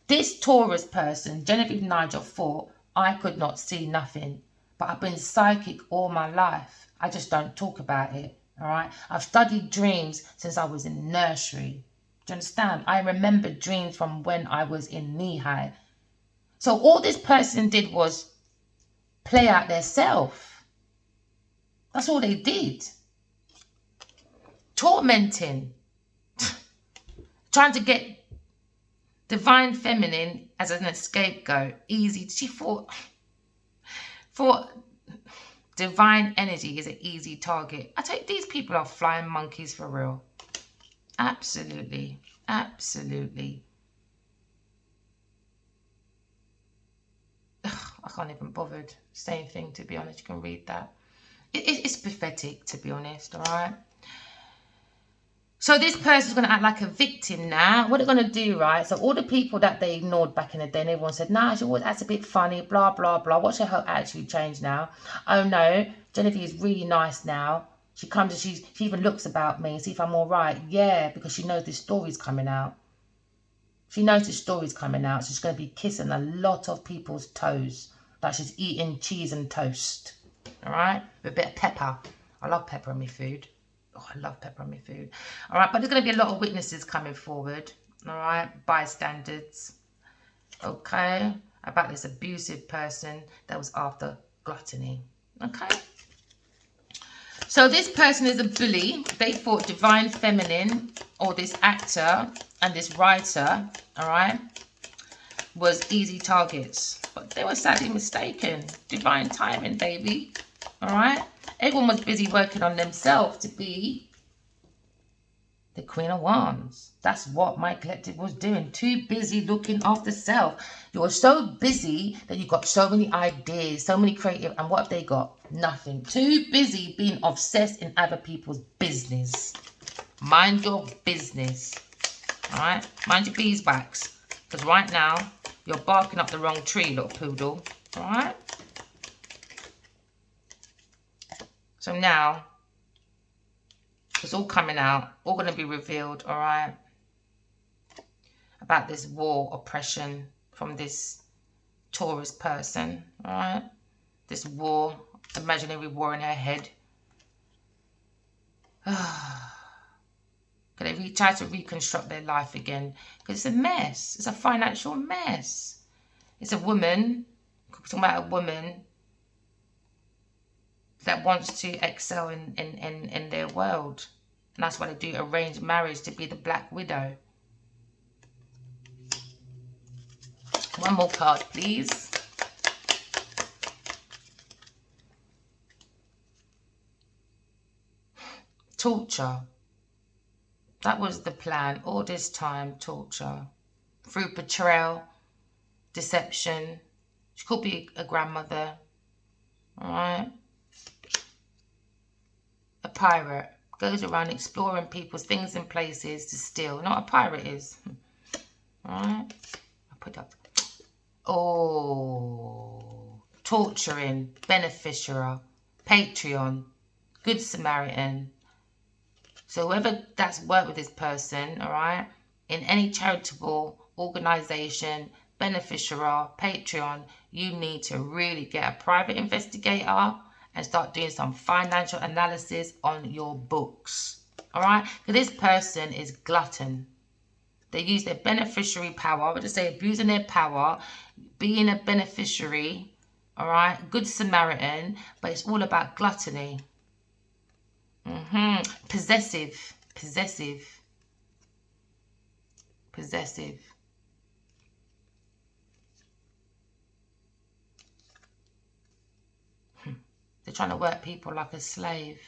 This Taurus person, Genevieve Nigel, thought I could not see nothing. But I've been psychic all my life. I just don't talk about it, all right? I've studied dreams since I was in nursery. Do you understand? I remember dreams from when I was in knee-high. So all this person did was play out their self. That's all they did. Tormenting. Trying to get divine feminine as an scapegoat. Easy. She thought divine energy is an easy target. I tell you, these people are flying monkeys for real. Absolutely. Absolutely. I can't even bother saying anything, to be honest. You can read that. It's pathetic, to be honest, all right? So this person's going to act like a victim now. What they're going to do, right? So all the people that they ignored back in the day, and everyone said, nah, she always acts a bit funny, blah, blah, blah. Watch her attitude change now. Oh, no, Genevieve is really nice now. She comes and she even looks about me and see if I'm all right. Yeah, because she knows this story's coming out. She knows this story's coming out. So she's going to be kissing a lot of people's toes. Like she's eating cheese and toast. All right? With a bit of pepper. I love pepper in my food. Oh, I love pepper on my food. All right, but there's going to be a lot of witnesses coming forward. All right, bystanders. Okay, about this abusive person that was after gluttony. Okay. So this person is a bully. They thought divine feminine, or this actor and this writer, all right, was easy targets. But they were sadly mistaken. Divine timing, baby. All right. Everyone was busy working on themselves to be the Queen of Wands. That's what my collective was doing. Too busy looking after self. You were so busy that you got so many ideas, so many creative. And what have they got? Nothing. Too busy being obsessed in other people's business. Mind your business. All right? Mind your beeswax. Because right now, you're barking up the wrong tree, little poodle. All right? So now, it's all coming out, all going to be revealed, all right, about this war, oppression from this Taurus person, all right, this war, imaginary war in her head. Could they try to reconstruct their life again? Because it's a mess. It's a financial mess. It's a woman, we're talking about a woman that wants to excel in their world. And that's why they do arranged marriage, to be the Black Widow. One more card, please. Torture. That was the plan all this time, torture. Through betrayal, deception. She could be a grandmother. Alright? A pirate. Goes around exploring people's things and places to steal. Not a pirate is. Alright? I'll put up. Oh. Torturing. Beneficiary. Patreon. Good Samaritan. So whoever that's worked with this person, alright, in any charitable organization, beneficiary, Patreon, you need to really get a private investigator and start doing some financial analysis on your books. Alright? Because this person is glutton. They use their beneficiary power. I would just say abusing their power, being a beneficiary, alright, good Samaritan, but it's all about gluttony. Possessive. Possessive. Possessive. They're trying to work people like a slave.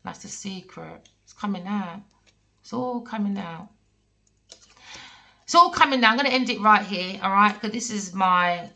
That's the secret. It's coming out. It's all coming out. It's all coming out. I'm going to end it right here, all right? Because this is my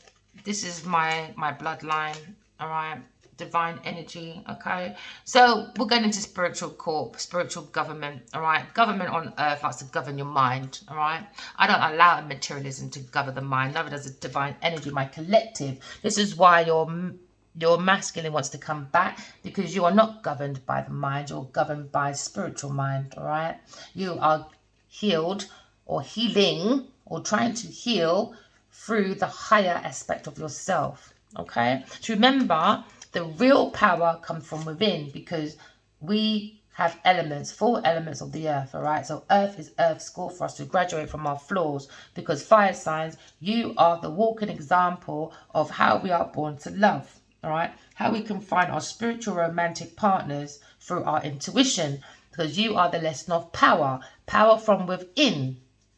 bloodline, all right? Divine energy, okay? So we're going into spiritual court, spiritual government, all right? Government on earth likes to govern your mind, all right? I don't allow materialism to govern the mind. Neither does the divine energy, my collective. This is why your masculine wants to come back, because you are not governed by the mind. You're governed by spiritual mind, all right? You are healed or healing or trying to heal through the higher aspect of yourself, okay? So remember, the real power comes from within, because we have elements, 4 elements of the earth, all right? So earth is earth's school for us to graduate from our flaws, because fire signs, you are the walking example of how we are born to love, all right? How we can find our spiritual romantic partners through our intuition, because you are the lesson of power, power from within.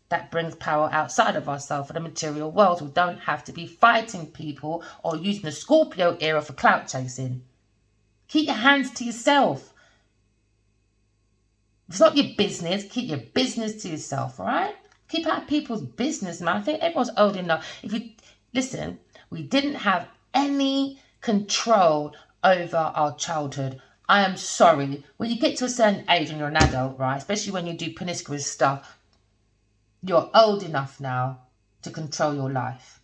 That brings power outside of ourselves for the material world. We don't have to be fighting people or using the Scorpio era for clout chasing. Keep your hands to yourself. If it's not your business, keep your business to yourself, all right? Keep out of people's business, man. I think everyone's old enough. If you listen, we didn't have any control over our childhood. I am sorry. When you get to a certain age and you're an adult, right, especially when you do promiscuous stuff, you're old enough now to control your life,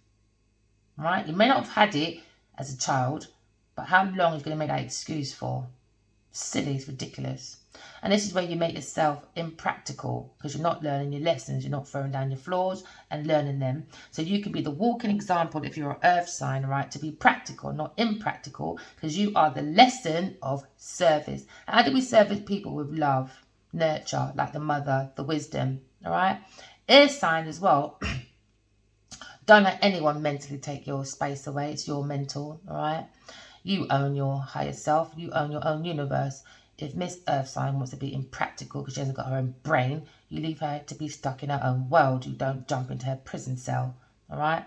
right? You may not have had it as a child, but how long are you going to make that excuse for? Silly, it's ridiculous. And this is where you make yourself impractical, because you're not learning your lessons, you're not throwing down your flaws and learning them. So you can be the walking example, if you're an earth sign, right, to be practical, not impractical, because you are the lesson of service. How do we service people? With love, nurture, like the mother, the wisdom, all right? Air sign as well. Don't let anyone mentally take your space away. It's your mental, all right? You own your higher self. You own your own universe. If Miss Earth sign wants to be impractical because she hasn't got her own brain, you leave her to be stuck in her own world. You don't jump into her prison cell, all right?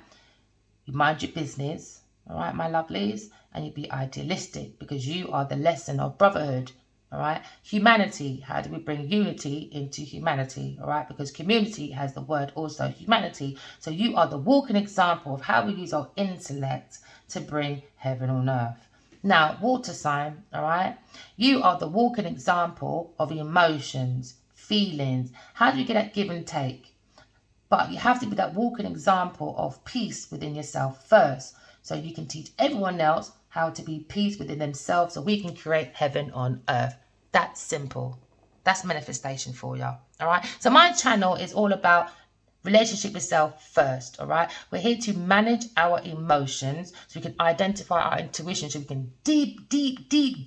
You mind your business, all right, my lovelies? And you be idealistic, because you are the lesson of brotherhood, all right? Humanity, how do we bring unity into humanity, all right? Because community has the word also, humanity. So you are the walking example of how we use our intellect to bring heaven on earth. Now, water sign, all right? You are the walking example of emotions, feelings. How do you get that give and take? But you have to be that walking example of peace within yourself first, so you can teach everyone else how to be peace within themselves, so we can create heaven on earth. That's simple. That's manifestation for you, all right? So my channel is all about relationship with self first, all right? We're here to manage our emotions so we can identify our intuition, so we can deep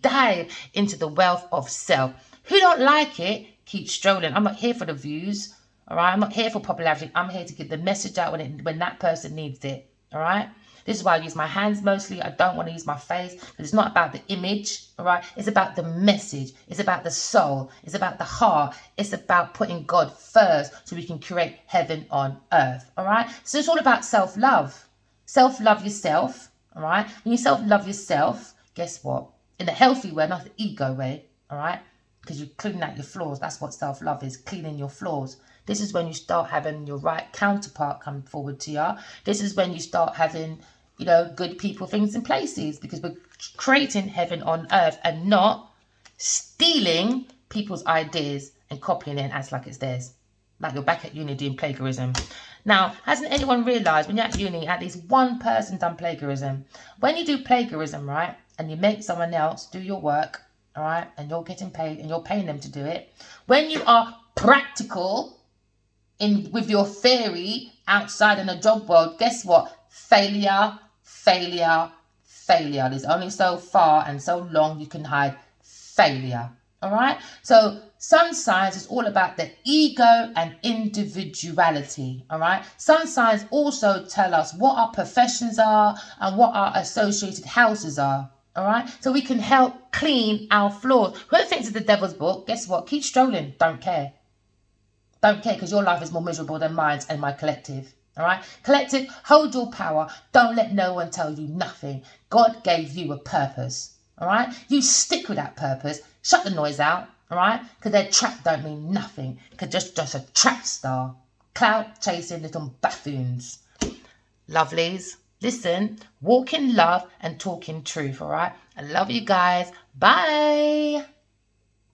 dive into the wealth of self. Who don't like it, keep strolling. I'm not here for the views, all right? I'm not here for popularity. I'm here to get the message out when that person needs it, all right? This is why I use my hands mostly. I don't want to use my face, because it's not about the image, all right? It's about the message. It's about the soul. It's about the heart. It's about putting God first so we can create heaven on earth, all right? So it's all about self-love. Self-love yourself, all right? When you self-love yourself, guess what? In the healthy way, not the ego way, all right? Because you're cleaning out your flaws. That's what self-love is, cleaning your flaws. This is when you start having your right counterpart come forward to you. This is when you start having, you know, good people, things, and places, because we're creating heaven on earth and not stealing people's ideas and copying it and acts like it's theirs. Like you're back at uni doing plagiarism. Now, hasn't anyone realised when you're at uni, at least one person done plagiarism? When you do plagiarism, right, and you make someone else do your work, all right, and you're getting paid and you're paying them to do it, when you are practical with your theory outside in the job world, guess what? Failure. There's only so far and so long you can hide failure, all right? So sun signs is all about the ego and individuality, all right? Sun signs also tell us what our professions are and what our associated houses are, all right? So we can help clean our flaws. Whoever thinks it's the devil's book, guess what? Keep strolling. Don't care. Don't care, because your life is more miserable than mine and my collective. All right? Collective, hold your power. Don't let no one tell you nothing. God gave you a purpose. All right? You stick with that purpose. Shut the noise out. All right? Because their trap don't mean nothing. Because just a trap star. Clout chasing little buffoons. Lovelies, listen, walk in love and talk in truth. All right? I love you guys. Bye.